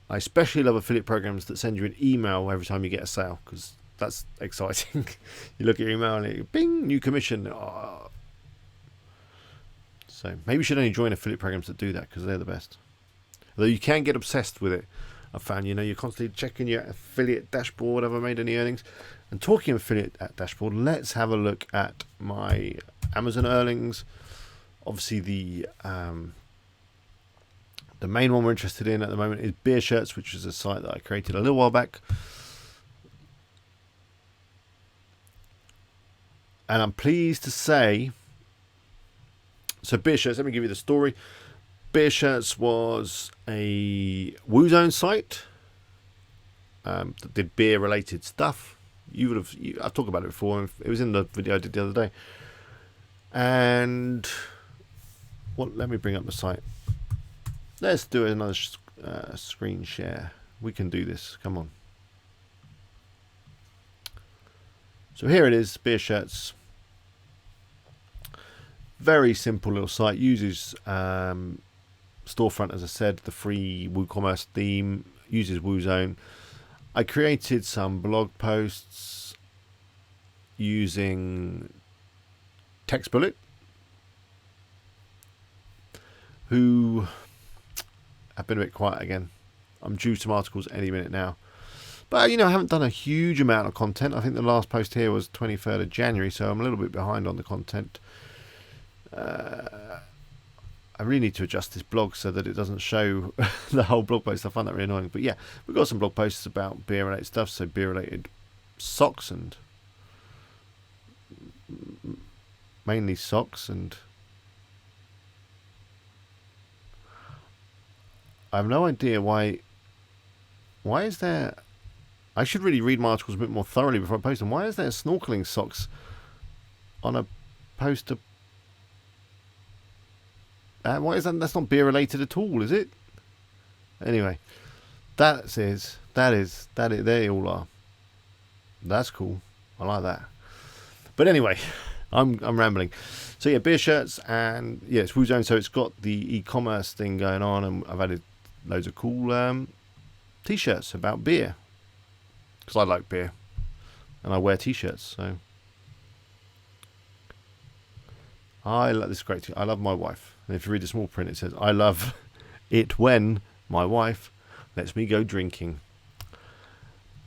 I especially love affiliate programs that send you an email every time you get a sale, because that's exciting. You look at your email and it, bing, new commission. Oh. So maybe you should only join affiliate programs that do that, because they're the best. Although you can get obsessed with it. I found, you're constantly checking your affiliate dashboard. Have I made any earnings? And talking of affiliate dashboard, let's have a look at my Amazon earnings. Obviously, the main one we're interested in at the moment is Beer Shirts, which is a site that I created a little while back. And I'm pleased to say, so Beer Shirts, let me give you the story. Beer Shirts was a WooZone site that did beer related stuff. I've talked about it before. It was in the video I did the other day. And let me bring up the site. Let's do another screen share. We can do this. Come on. So here it is, Beer Shirts. Very simple little site. Uses Storefront, as I said, the free WooCommerce theme. Uses WooZone. I created some blog posts using TextBullet, who have been a bit quiet again. I'm due some articles any minute now. But, I haven't done a huge amount of content. I think the last post here was 23rd of January, so I'm a little bit behind on the content. I really need to adjust this blog so that it doesn't show the whole blog post. I find that really annoying. But yeah, we've got some blog posts about beer-related stuff, so beer-related socks and mainly socks, and I have no idea why is there... I should really read my articles a bit more thoroughly before I post them. Why is there snorkeling socks on a poster? Why is that? That's not beer related at all, is it? Anyway, there they all are. That's cool. I like that. But anyway, I'm rambling. So yeah, Beer Shirts, and yeah, it's WooZone, so it's got the e-commerce thing going on, and I've added loads of cool t-shirts about beer, because I like beer and I wear t-shirts. So I like this great. I love my wife. And if you read the small print, it says, "I love it when my wife lets me go drinking."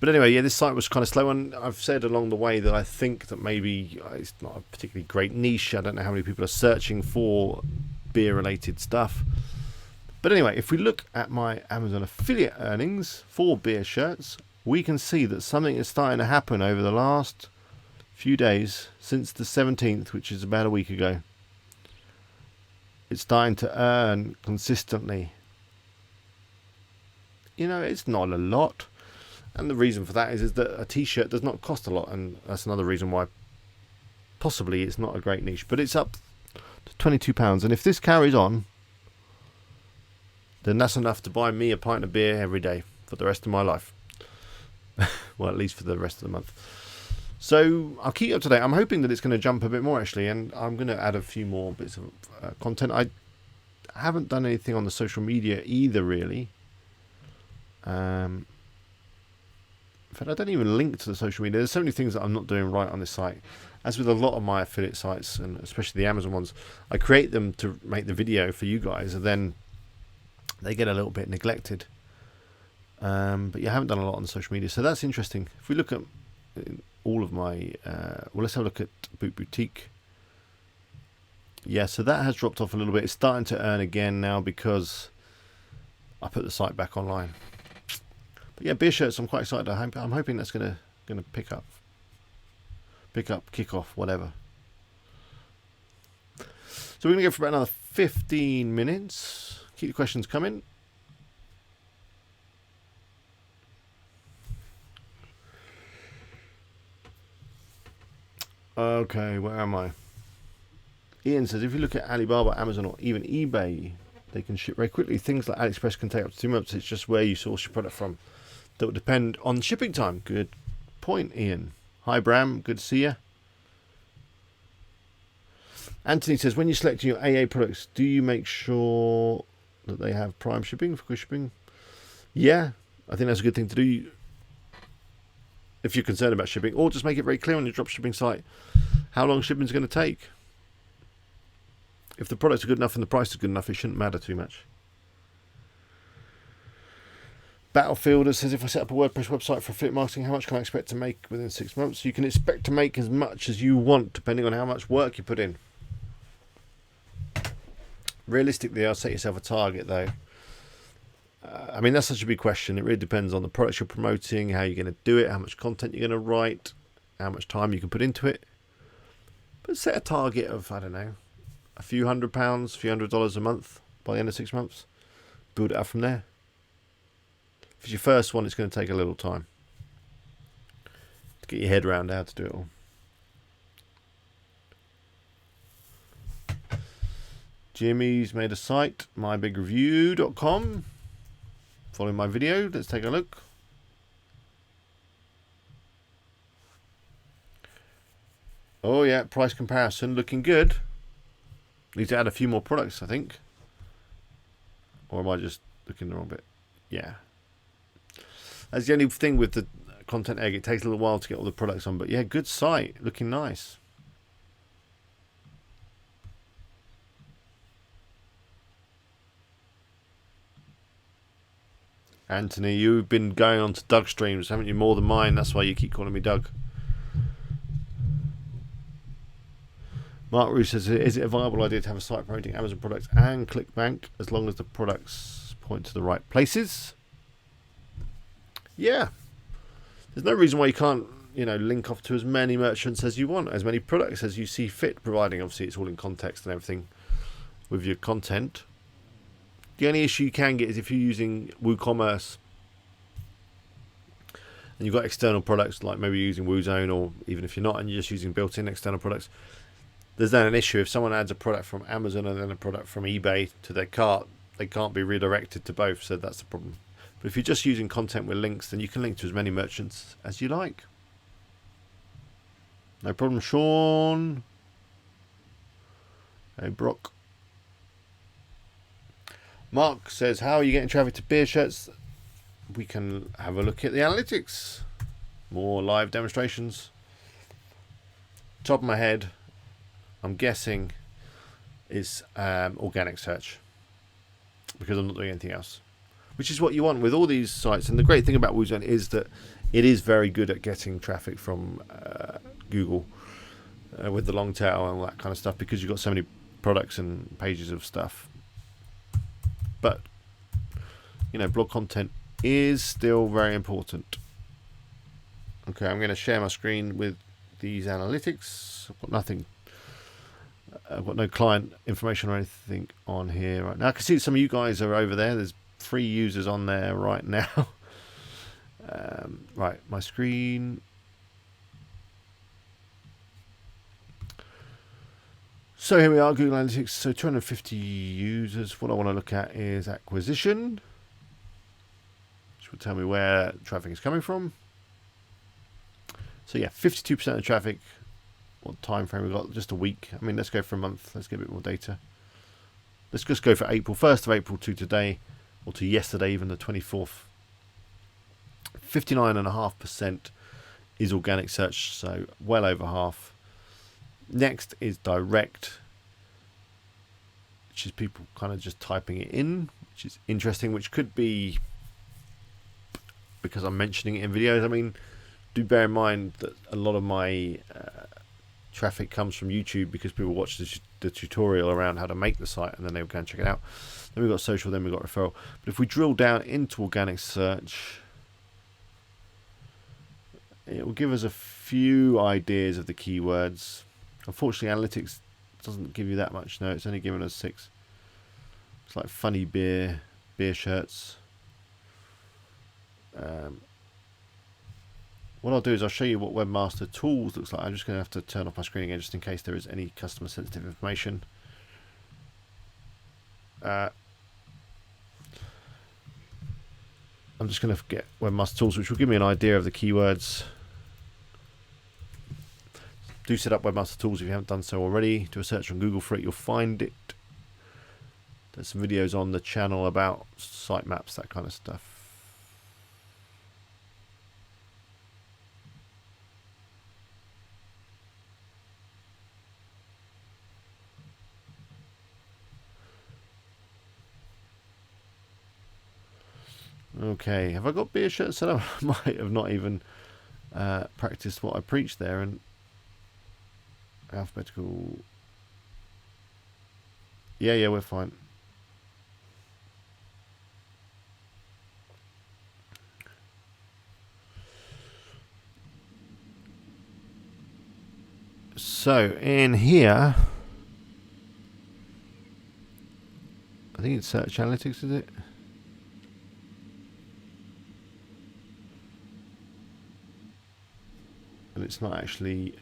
But anyway, yeah, this site was kind of slow, and I've said along the way that I think that maybe it's not a particularly great niche. I don't know how many people are searching for beer-related stuff. But anyway, if we look at my Amazon affiliate earnings for Beer Shirts, we can see that something is starting to happen over the last few days, since the 17th, which is about a week ago. It's starting to earn consistently. It's not a lot. And the reason for that is that a t-shirt does not cost a lot. And that's another reason why possibly it's not a great niche. But it's up to £22. And if this carries on, then that's enough to buy me a pint of beer every day for the rest of my life. Well, at least for the rest of the month. So I'll keep you up to date. I'm hoping that it's going to jump a bit more, actually, and I'm going to add a few more bits of content. I haven't done anything on the social media either, really. In fact, I don't even link to the social media. There's so many things that I'm not doing right on this site. As with a lot of my affiliate sites, and especially the Amazon ones, I create them to make the video for you guys, and then they get a little bit neglected. But yeah, I haven't done a lot on the social media, so that's interesting. If we look at all of my let's have a look at Boot Boutique. Yeah, so that has dropped off a little bit. It's starting to earn again now because I put the site back online. But yeah, Beer Shirts, I'm quite excited. I'm hoping that's gonna pick up, kick off, whatever. So we're gonna go for about another 15 minutes. Keep the questions coming. Okay, where am I? Ian says, if you look at Alibaba, Amazon, or even eBay, they can ship very quickly. Things like AliExpress can take up to 2 months. It's just where you source your product from that will depend on shipping time. Good point, Ian. Hi, Bram. Good to see you. Anthony says, when you're selecting your AA products, do you make sure that they have prime shipping for quick shipping? Yeah, I think that's a good thing to do if you're concerned about shipping, or just make it very clear on your dropshipping site how long shipping is going to take. If the products are good enough and the price is good enough, it shouldn't matter too much. Battlefielder says, if I set up a WordPress website for affiliate marketing, how much can I expect to make within 6 months? You can expect to make as much as you want, depending on how much work you put in. Realistically, I'll set yourself a target, though. I mean, that's such a big question. It really depends on the products you're promoting, how you're going to do it, how much content you're going to write, how much time you can put into it. But set a target of, I don't know, a few £100, a few $100 a month by the end of 6 months. Build it up from there. If it's your first one, it's going to take a little time to get your head around how to do it all. Jimmy's made a site, mybigreview.com. Following my video, let's take a look. Oh yeah, price comparison looking good. Need to add a few more products, I think. Or am I just looking the wrong bit? Yeah. That's the only thing with the content egg. It takes a little while to get all the products on. But yeah, good site. Looking nice. Anthony, you've been going on to Doug streams, haven't you? More than mine. That's why you keep calling me Doug. Mark Roos says, is it a viable idea to have a site promoting Amazon products and ClickBank as long as the products point to the right places? Yeah. There's no reason why you can't, link off to as many merchants as you want, as many products as you see fit, providing obviously it's all in context and everything with your content. The only issue you can get is if you're using WooCommerce and you've got external products, like maybe you're using WooZone, or even if you're not and you're just using built-in external products, there's then an issue. If someone adds a product from Amazon and then a product from eBay to their cart, they can't be redirected to both, so that's the problem. But if you're just using content with links, then you can link to as many merchants as you like. No problem, Sean. Hey, Brock. Mark says, how are you getting traffic to beer shirts? We can have a look at the analytics. More live demonstrations. Top of my head, I'm guessing it's organic search, because I'm not doing anything else, which is what you want with all these sites. And the great thing about WooZone is that it is very good at getting traffic from Google with the long tail and all that kind of stuff, because you've got so many products and pages of stuff. But blog content is still very important. Okay, I'm going to share my screen with these analytics. I've got no client information or anything on here right now. I can see some of you guys are over there. There's 3 users on there right now. Right, my screen. So here we are, Google Analytics. So 250 users. What I want to look at is acquisition, which will tell me where traffic is coming from. So yeah, 52% of traffic. What time frame we got? Just a week. I mean, let's go for a month. Let's get a bit more data. Let's just go for April, 1st of April to today, or to yesterday, even the 24th. 59.5% is organic search, so well over half. Next is direct, which is people kind of just typing it in, which is interesting, which could be because I'm mentioning it in videos. I mean, do bear in mind that a lot of my traffic comes from YouTube, because people watch the tutorial around how to make the site and then they'll go and check it out. Then we've got social, then we've got referral. But if we drill down into organic search, it will give us a few ideas of the keywords. Unfortunately, analytics doesn't give you that much. No, it's only giving us 6. It's like funny beer shirts. What I'll do is I'll show you what Webmaster Tools looks like. I'm just going to have to turn off my screen again, just in case there is any customer sensitive information. I'm just going to get Webmaster Tools, which will give me an idea of the keywords. Do set up Webmaster Tools if you haven't done so already. Do a search on Google for it, you'll find it. There's some videos on the channel about sitemaps, that kind of stuff. Okay, have I got beer shirts set up? I might have not even practiced what I preached there. And alphabetical. Yeah, we're fine. So in here, I think it's search analytics, is it? And it's not actually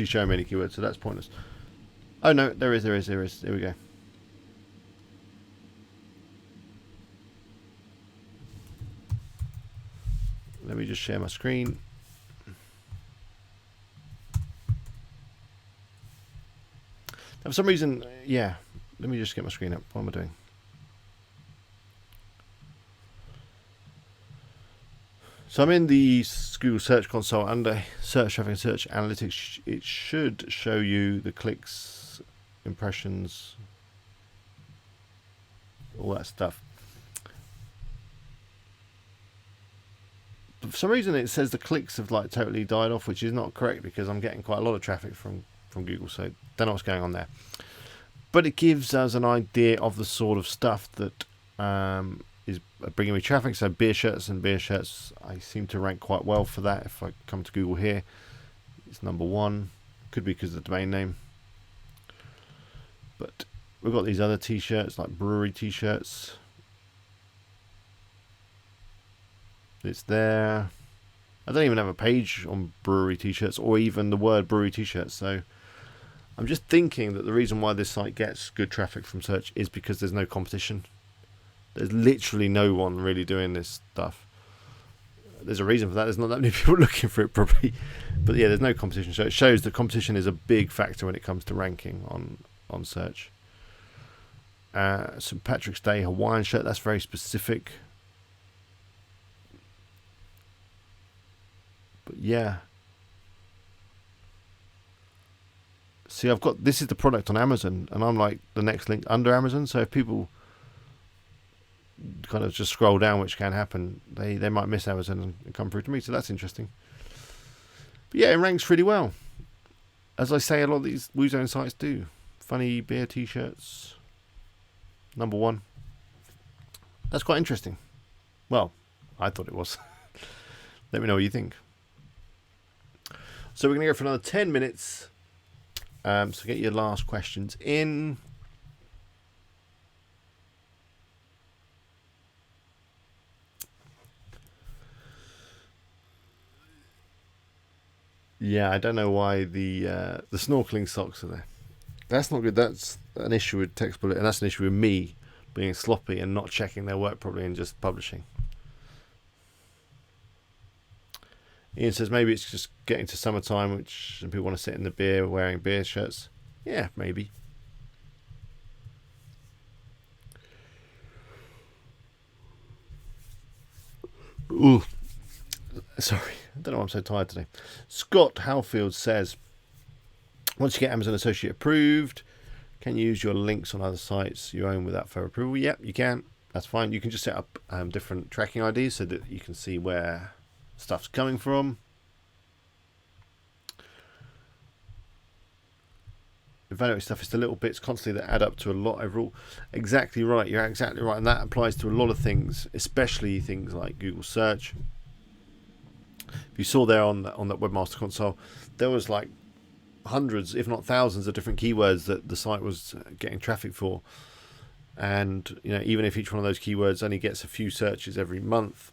showing me any keywords, so that's pointless. Oh no, there is. There we go. Let me just share my screen. For some reason, yeah. Let me just get my screen up. What am I doing? So I'm in the Google Search Console under Search Traffic and Search Analytics. It should show you the clicks, impressions, all that stuff. For some reason, it says the clicks have like totally died off, which is not correct because I'm getting quite a lot of traffic from Google. So don't know what's going on there. But it gives us an idea of the sort of stuff that is bringing me traffic. So beer shirts, I seem to rank quite well for that. If I come to Google here, it's number 1. Could be because of the domain name. But we've got these other t-shirts, like brewery t-shirts. It's there. I don't even have a page on brewery t-shirts or even the word brewery t-shirts. So I'm just thinking that the reason why this site gets good traffic from search is because there's no competition. There's literally no one really doing this stuff. There's a reason for that. There's not that many people looking for it probably. But yeah, there's no competition. So it shows that competition is a big factor when it comes to ranking on search. St. Patrick's Day Hawaiian shirt. That's very specific. But yeah. See, I've got, this is the product on Amazon, and I'm like the next link under Amazon. So if people kind of just scroll down, which can happen, they might miss Amazon and come through to me. So that's interesting. But yeah, it ranks pretty well. As I say, a lot of these WooZone sites do. Funny beer t-shirts, number 1. That's quite interesting. Well, I thought it was. Let me know what you think. So we're going to go for another 10 minutes. So get your last questions in. Yeah, I don't know why the snorkeling socks are there. That's not good. That's an issue with Text Bullet, and that's an issue with me being sloppy and not checking their work properly and just publishing. Ian says maybe it's just getting to summertime, which some people want to sit in the beer wearing beer shirts. Yeah, maybe. Ooh, sorry, I don't know why I'm so tired today. Scott Halfield says, once you get Amazon Associate approved, can you use your links on other sites you own without further approval? Yep, you can. That's fine. You can just set up different tracking IDs so that you can see where stuff's coming from. Evaluate stuff is the little bits constantly that add up to a lot overall. Exactly right. You're exactly right, and that applies to a lot of things, especially things like Google search. If you saw there on that Webmaster console, there was like hundreds, if not thousands, of different keywords that the site was getting traffic for. And even if each one of those keywords only gets a few searches every month,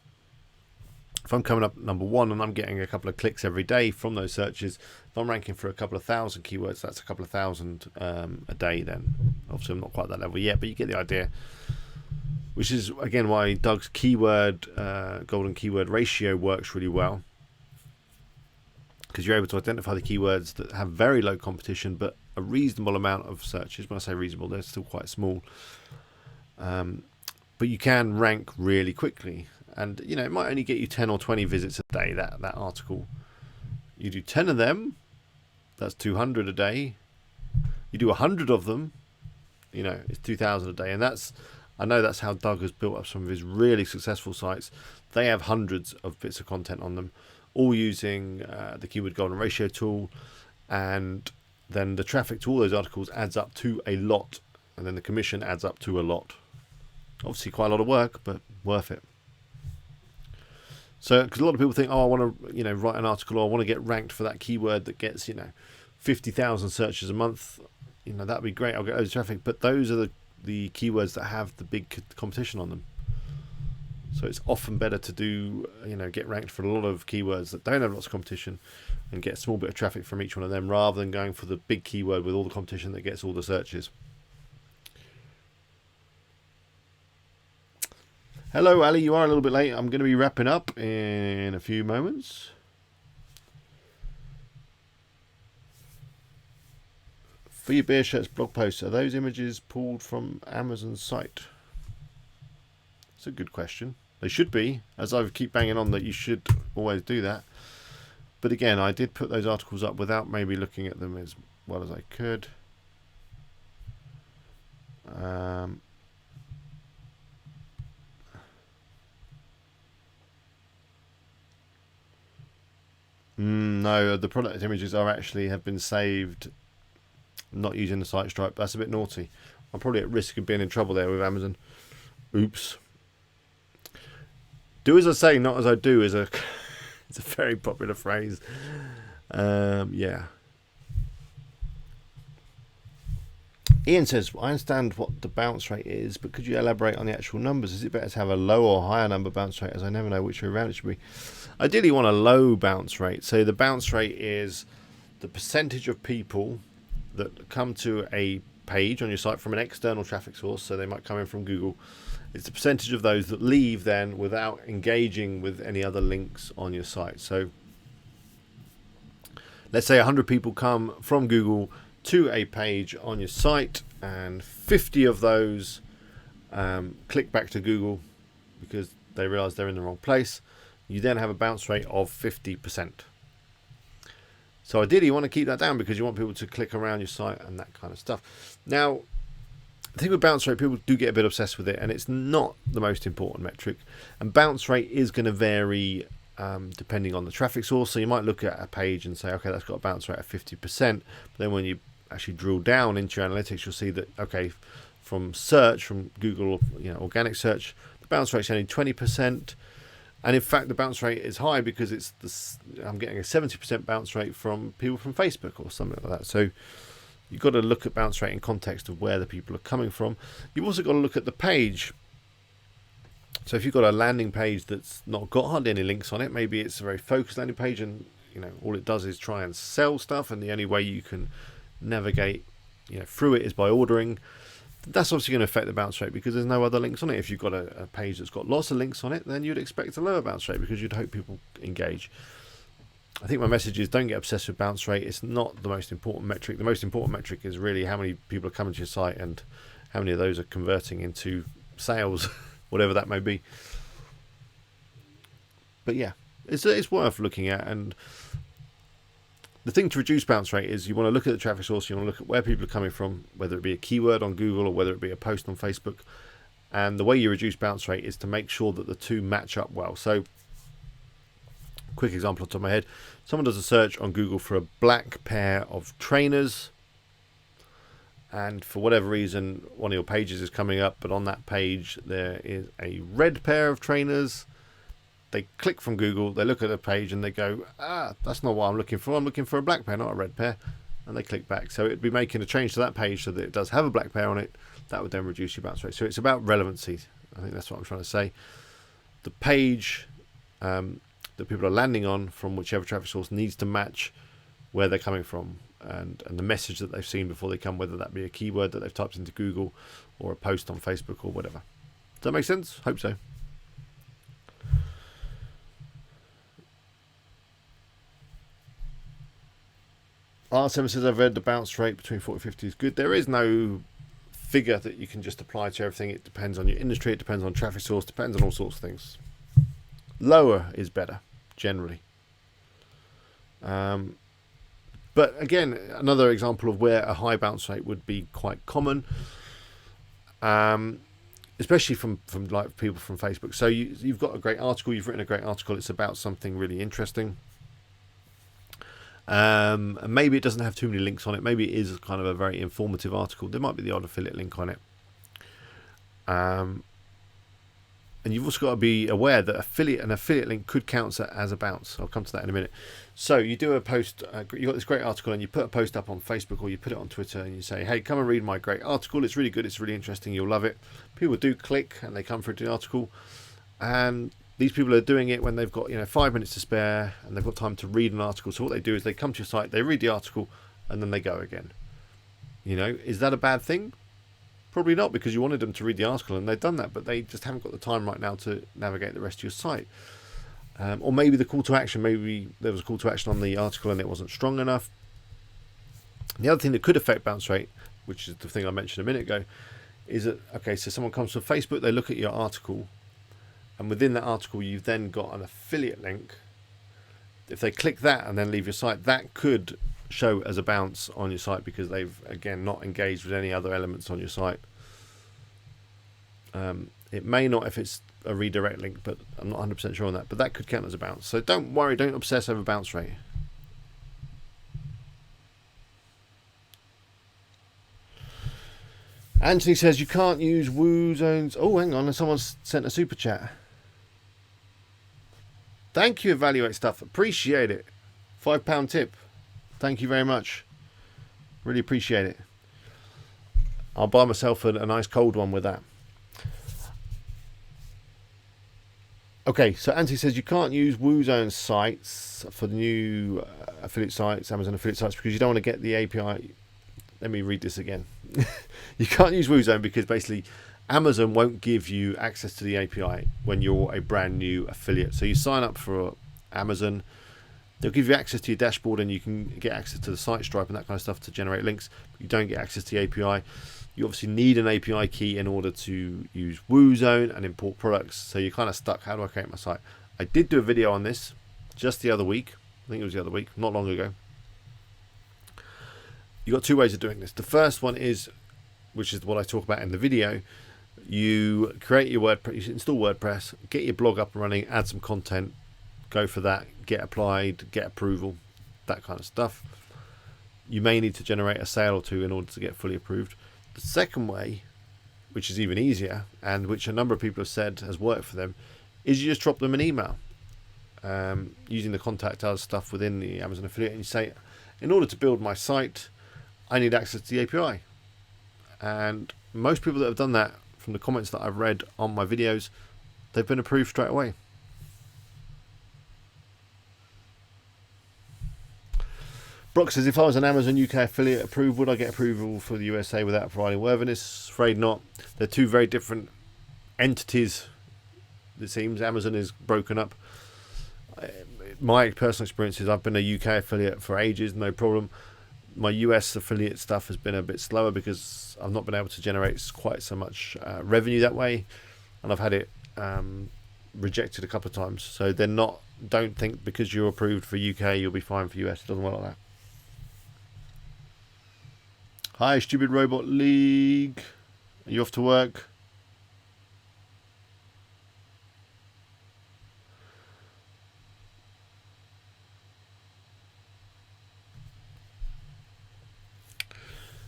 if I'm coming up number 1 and I'm getting a couple of clicks every day from those searches, if I'm ranking for a couple of thousand keywords, that's a couple of thousand a day then. Obviously, I'm not quite that level yet, but you get the idea. Which is, again, why Doug's golden keyword ratio works really well. Because you're able to identify the keywords that have very low competition, but a reasonable amount of searches. When I say reasonable, they're still quite small. But you can rank really quickly. And, it might only get you 10 or 20 visits a day, that article. You do 10 of them, that's 200 a day. You do 100 of them, it's 2,000 a day. And that's, I know that's how Doug has built up some of his really successful sites. They have hundreds of bits of content on them, all using the keyword golden ratio tool, and then the traffic to all those articles adds up to a lot, and then the commission adds up to a lot. Obviously quite a lot of work, but worth it. So, because a lot of people think, oh, I want to, write an article, or I want to get ranked for that keyword that gets, 50,000 searches a month. That'd be great. I'll get loads of traffic. But those are the keywords that have the big competition on them. So it's often better to do, get ranked for a lot of keywords that don't have lots of competition and get a small bit of traffic from each one of them, rather than going for the big keyword with all the competition that gets all the searches. Hello, Ali. You are a little bit late. I'm going to be wrapping up in a few moments. For your beer shirts blog posts, are those images pulled from Amazon's site? It's a good question. They should be, as I keep banging on that you should always do that. But again, I did put those articles up without maybe looking at them as well as I could. No, the product images have been saved not using the site stripe. That's a bit naughty. I'm probably at risk of being in trouble there with Amazon. Oops. Do as I say, not as I do is it's a very popular phrase. Yeah. Ian says, I understand what the bounce rate is, but could you elaborate on the actual numbers? Is it better to have a low or higher number bounce rate, as I never know which way around it should be? Ideally, you want a low bounce rate. So the bounce rate is the percentage of people that come to a page on your site from an external traffic source. So they might come in from Google. It's the percentage of those that leave then without engaging with any other links on your site. So let's say 100 people come from Google to a page on your site, and 50 of those click back to Google because they realize they're in the wrong place. You then have a bounce rate of 50%. So ideally you want to keep that down because you want people to click around your site and that kind of stuff. Now, the thing with bounce rate, people do get a bit obsessed with it, and it's not the most important metric. And bounce rate is going to vary depending on the traffic source. So you might look at a page and say, okay, that's got a bounce rate of 50%. But then when you actually drill down into your analytics, you'll see that, okay, from search, from Google, organic search, the bounce rate's only 20%. And in fact, the bounce rate is high because I'm getting a 70% bounce rate from people from Facebook or something like that. So you've got to look at bounce rate in context of where the people are coming from. You've also got to look at the page. So if you've got a landing page that's not got hardly any links on it, maybe it's a very focused landing page, and all it does is try and sell stuff, and the only way you can navigate through it is by ordering. That's obviously going to affect the bounce rate because there's no other links on it. If you've got a page that's got lots of links on it, then you'd expect a lower bounce rate because you'd hope people engage. I think my message is don't get obsessed with bounce rate. It's not the most important metric. The most important metric is really how many people are coming to your site and how many of those are converting into sales, whatever that may be. But yeah, it's worth looking at. And the thing to reduce bounce rate is you want to look at the traffic source, you want to look at where people are coming from, whether it be a keyword on Google or whether it be a post on Facebook. And the way you reduce bounce rate is to make sure that the two match up well. So, quick example on top of my head. Someone does a search on Google for a black pair of trainers, and for whatever reason, one of your pages is coming up, but on that page there is a red pair of trainers. They click from Google, they look at the page and they go, that's not what I'm looking for. I'm looking for a black pair, not a red pair. And they click back. So it'd be making a change to that page so that it does have a black pair on it. That would then reduce your bounce rate. So it's about relevancy. I think that's what I'm trying to say. The page that people are landing on from whichever traffic source needs to match where they're coming from and the message that they've seen before they come, whether that be a keyword that they've typed into Google or a post on Facebook or whatever. Does that make sense? Hope so. R7 says, I've read the bounce rate between 40 and 50 is good. There is no figure that you can just apply to everything. It depends on your industry. It depends on traffic source. Depends on all sorts of things. Lower is better, generally. But again, another example of where a high bounce rate would be quite common is especially from like people from Facebook. So you've got a great article, you've written a great article, it's about something really interesting. And maybe it doesn't have too many links on it. Maybe it is kind of a very informative article. There might be the odd affiliate link on it. And you've also got to be aware that an affiliate link could count as a bounce. I'll come to that in a minute. So you do a post, you got this great article, and you put a post up on Facebook or you put it on Twitter, and you say, hey, come and read my great article. It's really good. It's really interesting. You'll love it. People do click and they come through to the article. And these people are doing it when they've got 5 minutes to spare and they've got time to read an article. So what they do is they come to your site, they read the article, and then they go again. Is that a bad thing? Probably not, because you wanted them to read the article and they've done that, but they just haven't got the time right now to navigate the rest of your site. Or maybe the call to action, maybe there was a call to action on the article and it wasn't strong enough. The other thing that could affect bounce rate, which is the thing I mentioned a minute ago, is that, okay, so someone comes to Facebook, they look at your article, and within that article you've then got an affiliate link. If they click that and then leave your site, that could show as a bounce on your site because they've, again, not engaged with any other elements on your site. It may not if it's a redirect link, but I'm not 100% sure on that, but that could count as a bounce. So don't worry, don't obsess over bounce rate. Anthony says you can't use Woo Zones. Oh, hang on, someone's sent a super chat. Thank you, Evaluate Stuff. Appreciate it. £5 tip. Thank you very much. Really appreciate it. I'll buy myself a nice cold one with that. Okay, so Anthony says you can't use WooZone sites for the new affiliate sites, Amazon affiliate sites, because you don't want to get the API. Let me read this again. You can't use WooZone because basically Amazon won't give you access to the API when you're a brand new affiliate. So you sign up for Amazon, they'll give you access to your dashboard and you can get access to the site Stripe and that kind of stuff to generate links. But you don't get access to the API. You obviously need an API key in order to use WooZone and import products. So you're kind of stuck. How do I create my site? I did do a video on this just the other week. I think it was the other week, not long ago. You've got two ways of doing this. The first one is, which is what I talk about in the video, you create your WordPress, you install WordPress, get your blog up and running, add some content, go for that, get applied, get approval, that kind of stuff. You may need to generate a sale or two in order to get fully approved. The second way, which is even easier, and which a number of people have said has worked for them, is you just drop them an email using the contact us stuff within the Amazon affiliate, and you say, in order to build my site, I need access to the API. And most people that have done that, from the comments that I've read on my videos, they've been approved straight away. Brock says, if I was an Amazon UK affiliate approved, would I get approval for the USA without providing worthiness? Afraid not. They're two very different entities, it seems. Amazon is broken up. My personal experience is I've been a UK affiliate for ages, no problem. My US affiliate stuff has been a bit slower because I've not been able to generate quite so much revenue that way, and I've had it rejected a couple of times. So they're not, don't think because you're approved for UK you'll be fine for US. It doesn't work like that. Hi, Stupid Robot League. Are you off to work?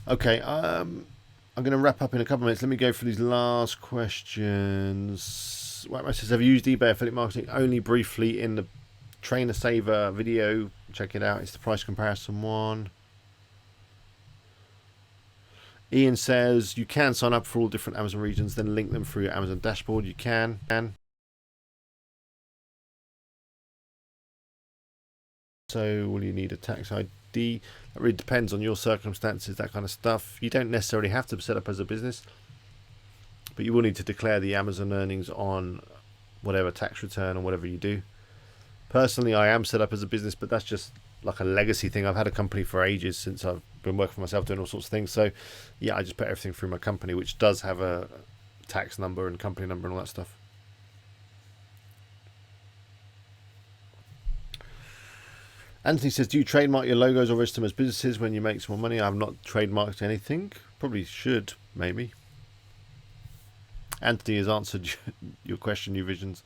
Okay, I'm going to wrap up in a couple of minutes. Let me go for these last questions. Webmaster says, have you used eBay affiliate marketing? Only briefly in the Trainer Saver video. Check it out. It's the price comparison one. Ian says, you can sign up for all different Amazon regions, then link them through your Amazon dashboard. You can. So will you need a tax ID? That really depends on your circumstances, that kind of stuff. You don't necessarily have to set up as a business, but you will need to declare the Amazon earnings on whatever tax return or whatever you do. Personally, I am set up as a business, but that's just like a legacy thing. I've had a company for ages since I've been working for myself doing all sorts of things. So yeah, I just put everything through my company, which does have a tax number and company number and all that stuff. Anthony says, do you trademark your logos or register them as businesses when you make some more money? I've not trademarked anything. Probably should, maybe. Anthony has answered your question, New Visions,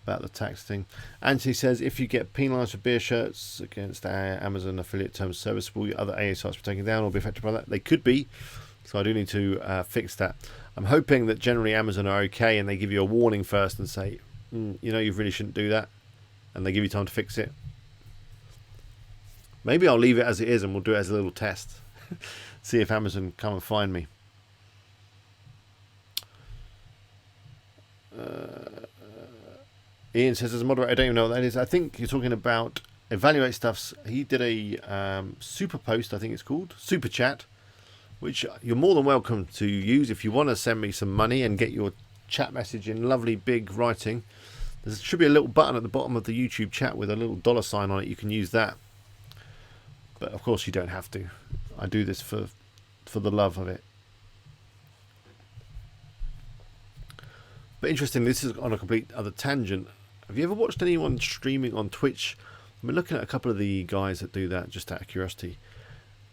about the tax thing. Anthony says, if you get penalised for beer shirts against our Amazon affiliate terms of service, will your other AA sites be taken down or be affected by that? They could be, so I do need to fix that. I'm hoping that generally Amazon are okay and they give you a warning first and say, you really shouldn't do that, and they give you time to fix it. Maybe I'll leave it as it is and we'll do it as a little test. See if Amazon come and find me. Ian says, as a moderator, I don't even know what that is. I think you're talking about Evaluate Stuffs. He did a super post, I think it's called, super chat, which you're more than welcome to use if you want to send me some money and get your chat message in lovely big writing. There should be a little button at the bottom of the YouTube chat with a little $ on it. You can use that. But of course you don't have to. I do this for the love of it. But interesting, this is on a complete other tangent. Have you ever watched anyone streaming on Twitch? I've been looking at a couple of the guys that do that just out of curiosity.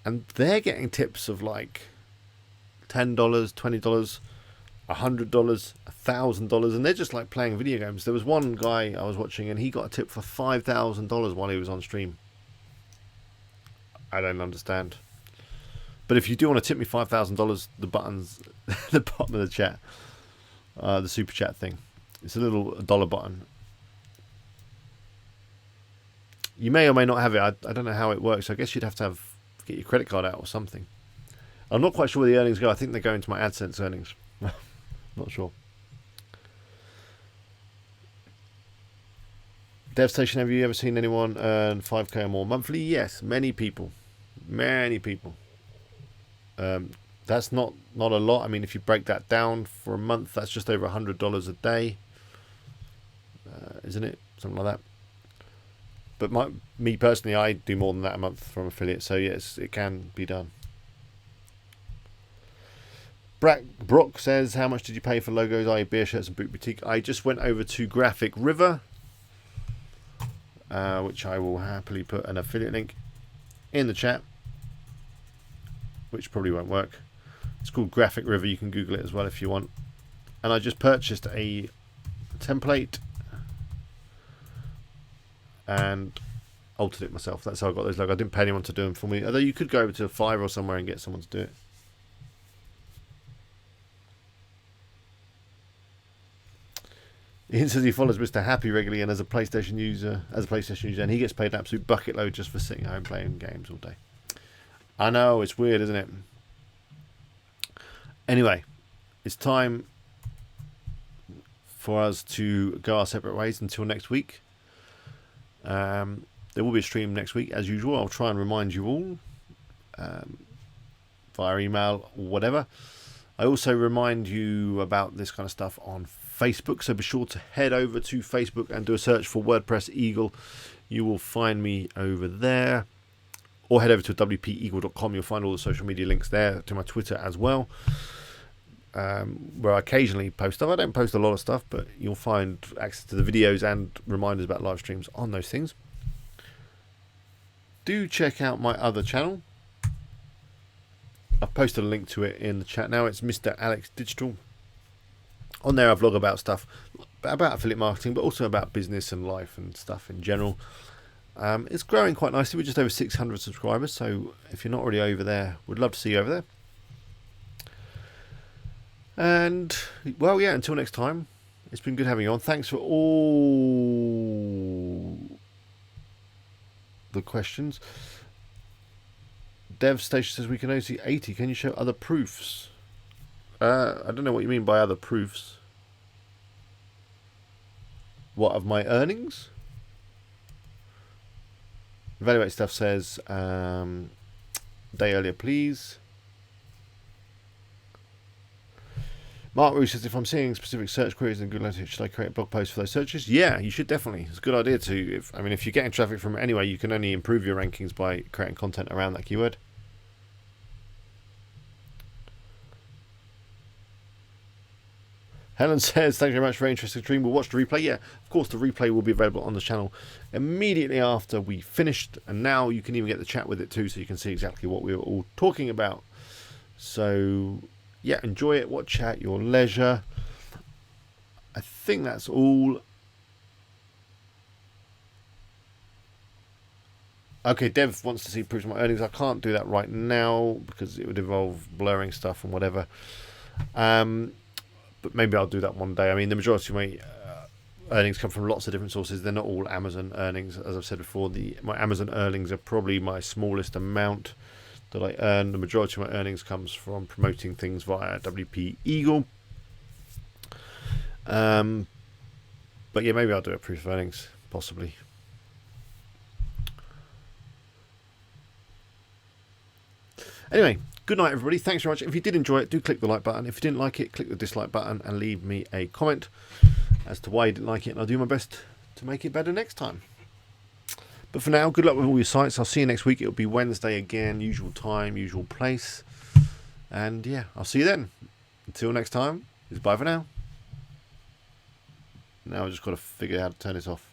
And they're getting tips of like $10, $20, $100, $1,000, and they're just like playing video games. There was one guy I was watching and he got a tip for $5,000 while he was on stream. I don't understand. But if you do want to tip me $5,000, the button's at the bottom of the chat. The super chat thing. It's a little $1 button. You may or may not have it. I don't know how it works. I guess you'd have to get your credit card out or something. I'm not quite sure where the earnings go. I think they go into my AdSense earnings. Not sure. DevStation, have you ever seen anyone earn 5k or more monthly? Yes, many people. Many people. That's not a lot. I mean, if you break that down for a month, that's just over $100 a day. Isn't it? Something like that. But me personally, I do more than that a month from affiliate. So yes, it can be done. Brock says, how much did you pay for logos, i.e. beer shirts and boot boutique? I just went over to Graphic River, which I will happily put an affiliate link in the chat, which probably won't work. It's called Graphic River. You can Google it as well if you want. And I just purchased a template and altered it myself. That's how I got those logos. I didn't pay anyone to do them for me. Although you could go over to Fiverr or somewhere and get someone to do it. Ian says he follows Mr. Happy regularly and as a PlayStation user, and he gets paid an absolute bucket load just for sitting home playing games all day. I know, it's weird, isn't it? Anyway, it's time for us to go our separate ways until next week. There will be a stream next week as usual. I'll try and remind you all via email or whatever. I also remind you about this kind of stuff on Facebook, so be sure to head over to Facebook and do a search for WordPress Eagle. You will find me over there, or head over to wpeagle.com. You'll find all the social media links there, to my Twitter as well, where I occasionally post stuff. I don't post a lot of stuff, but you'll find access to the videos and reminders about live streams on those things. Do check out my other channel. I've posted a link to it in the chat now. It's Mr. Alex Digital. On there I vlog about stuff about affiliate marketing, but also about business and life and stuff in general. It's growing quite nicely. We're just over 600 subscribers, so if you're not already over there, we'd love to see you over there. And, well, yeah, until next time, it's been good having you on. Thanks for all the questions. DevStation says we can only see 80. Can you show other proofs? I don't know what you mean by other proofs. What, of my earnings? Evaluate Stuff says day earlier, please. Mark Roos says, if I'm seeing specific search queries in Google Analytics, should I create a blog post for those searches? Yeah, you should definitely. It's a good idea to. If you're getting traffic from it anyway, you can only improve your rankings by creating content around that keyword. Helen says, thank you very much for an interesting stream. We'll watch the replay. Yeah, of course, the replay will be available on the channel immediately after we finished. And now you can even get the chat with it too, so you can see exactly what we were all talking about. So yeah, enjoy it. Watch at your leisure. I think that's all. Okay, Dev wants to see proofs of my earnings. I can't do that right now because it would involve blurring stuff and whatever. But maybe I'll do that one day. I mean, the majority of my earnings come from lots of different sources. They're not all Amazon earnings. As I've said before, my Amazon earnings are probably my smallest amount that I earn. The majority of my earnings comes from promoting things via WP Eagle. But yeah, maybe I'll do a proof of earnings, possibly. Anyway, good night, everybody. Thanks very much. If you did enjoy it, do click the like button. If you didn't like it, click the dislike button and leave me a comment as to why you didn't like it, and I'll do my best to make it better next time. But for now, good luck with all your sites. I'll see you next week. It'll be Wednesday again, usual time, usual place. And yeah, I'll see you then. Until next time, it's bye for now. Now I've just got to figure out how to turn this off.